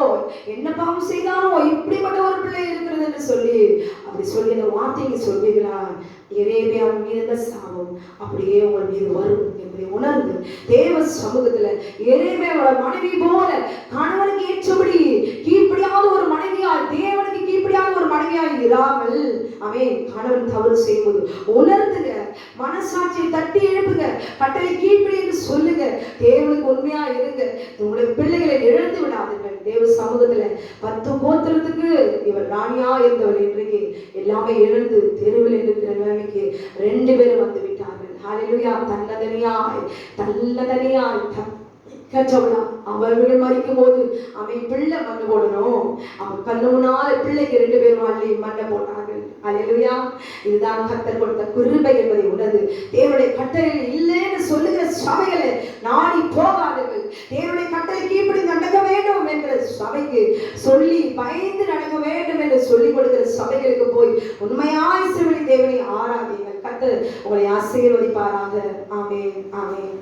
என்ன பாவம் செய்தாரோ, இப்படிப்பட்ட ஒரு பிள்ளை இருக்கிறது என்று சொல்லி அப்படி சொல்லி அந்த வார்த்தையை சொல்லுகிறார். எரேமியாவின் மீது சாபம் அப்படியே உங்கள் மீது வரும் என்பதை உணர்ந்து தேவ சமூகத்துல எரேமியாவோட மனைவி போல கணவனுக்கு ஏற்றபடி கீழ்ப்படியாத ஒரு மனைவியாய், தேவனுக்கு கீழ்ப்படியாத ஒரு மனைவியாய் இராமல் அவன் கணவன் தவறு செய்யும்போது உணர்ந்துங்க, மனசாட்சியை தட்டி எழுப்புங்க, கட்டளை கீழ்ப்படி என்று சொல்லுங்க, தேவனுக்கு உண்மையா இருங்க. உங்களுடைய பிள்ளைகளை இழந்து விடாதீர்கள். தேவ சமூகத்துல 10 கோத்திரத்துக்கு இவர் ராணியா இருந்தவர் இன்றைக்கு எல்லாமே இழந்து தெருவில் இருக்கிற நிலைமைக்கு 2 பேரும் வந்து விட்டார்கள். ஹல்லேலூயா. தன்னதனியாய் அவர்கள் மறிக்கும் போது அவன் பிள்ளை மண்ணு போடணும். அவன் கண்ணு முன்னால பிள்ளைக்கு 2 பேரும் அள்ளி மண்ணை போட்டார்கள். அல்லேலூயா. இதுதான் கர்த்தர் கொடுத்த கிருபை என்பதை உணர்ந்து தேவனுடைய கட்டளைகள் இல்லைன்னு சொல்லுகிற சபைகளை நாடி போகாதீர்கள். தேவனுடைய கட்டளைக்கு இப்படி நடக்க வேண்டும் என்கிற சபைக்கு சொல்லி பயந்து நடக்க வேண்டும் என்று சொல்லிக் கொடுக்கிற போய் உண்மையாய் இஸ்ரவேலின் தேவனை ஆராதிங்கள். கர்த்தர் உங்களை ஆசீர்வதிப்பாராக. ஆமென், ஆமென்.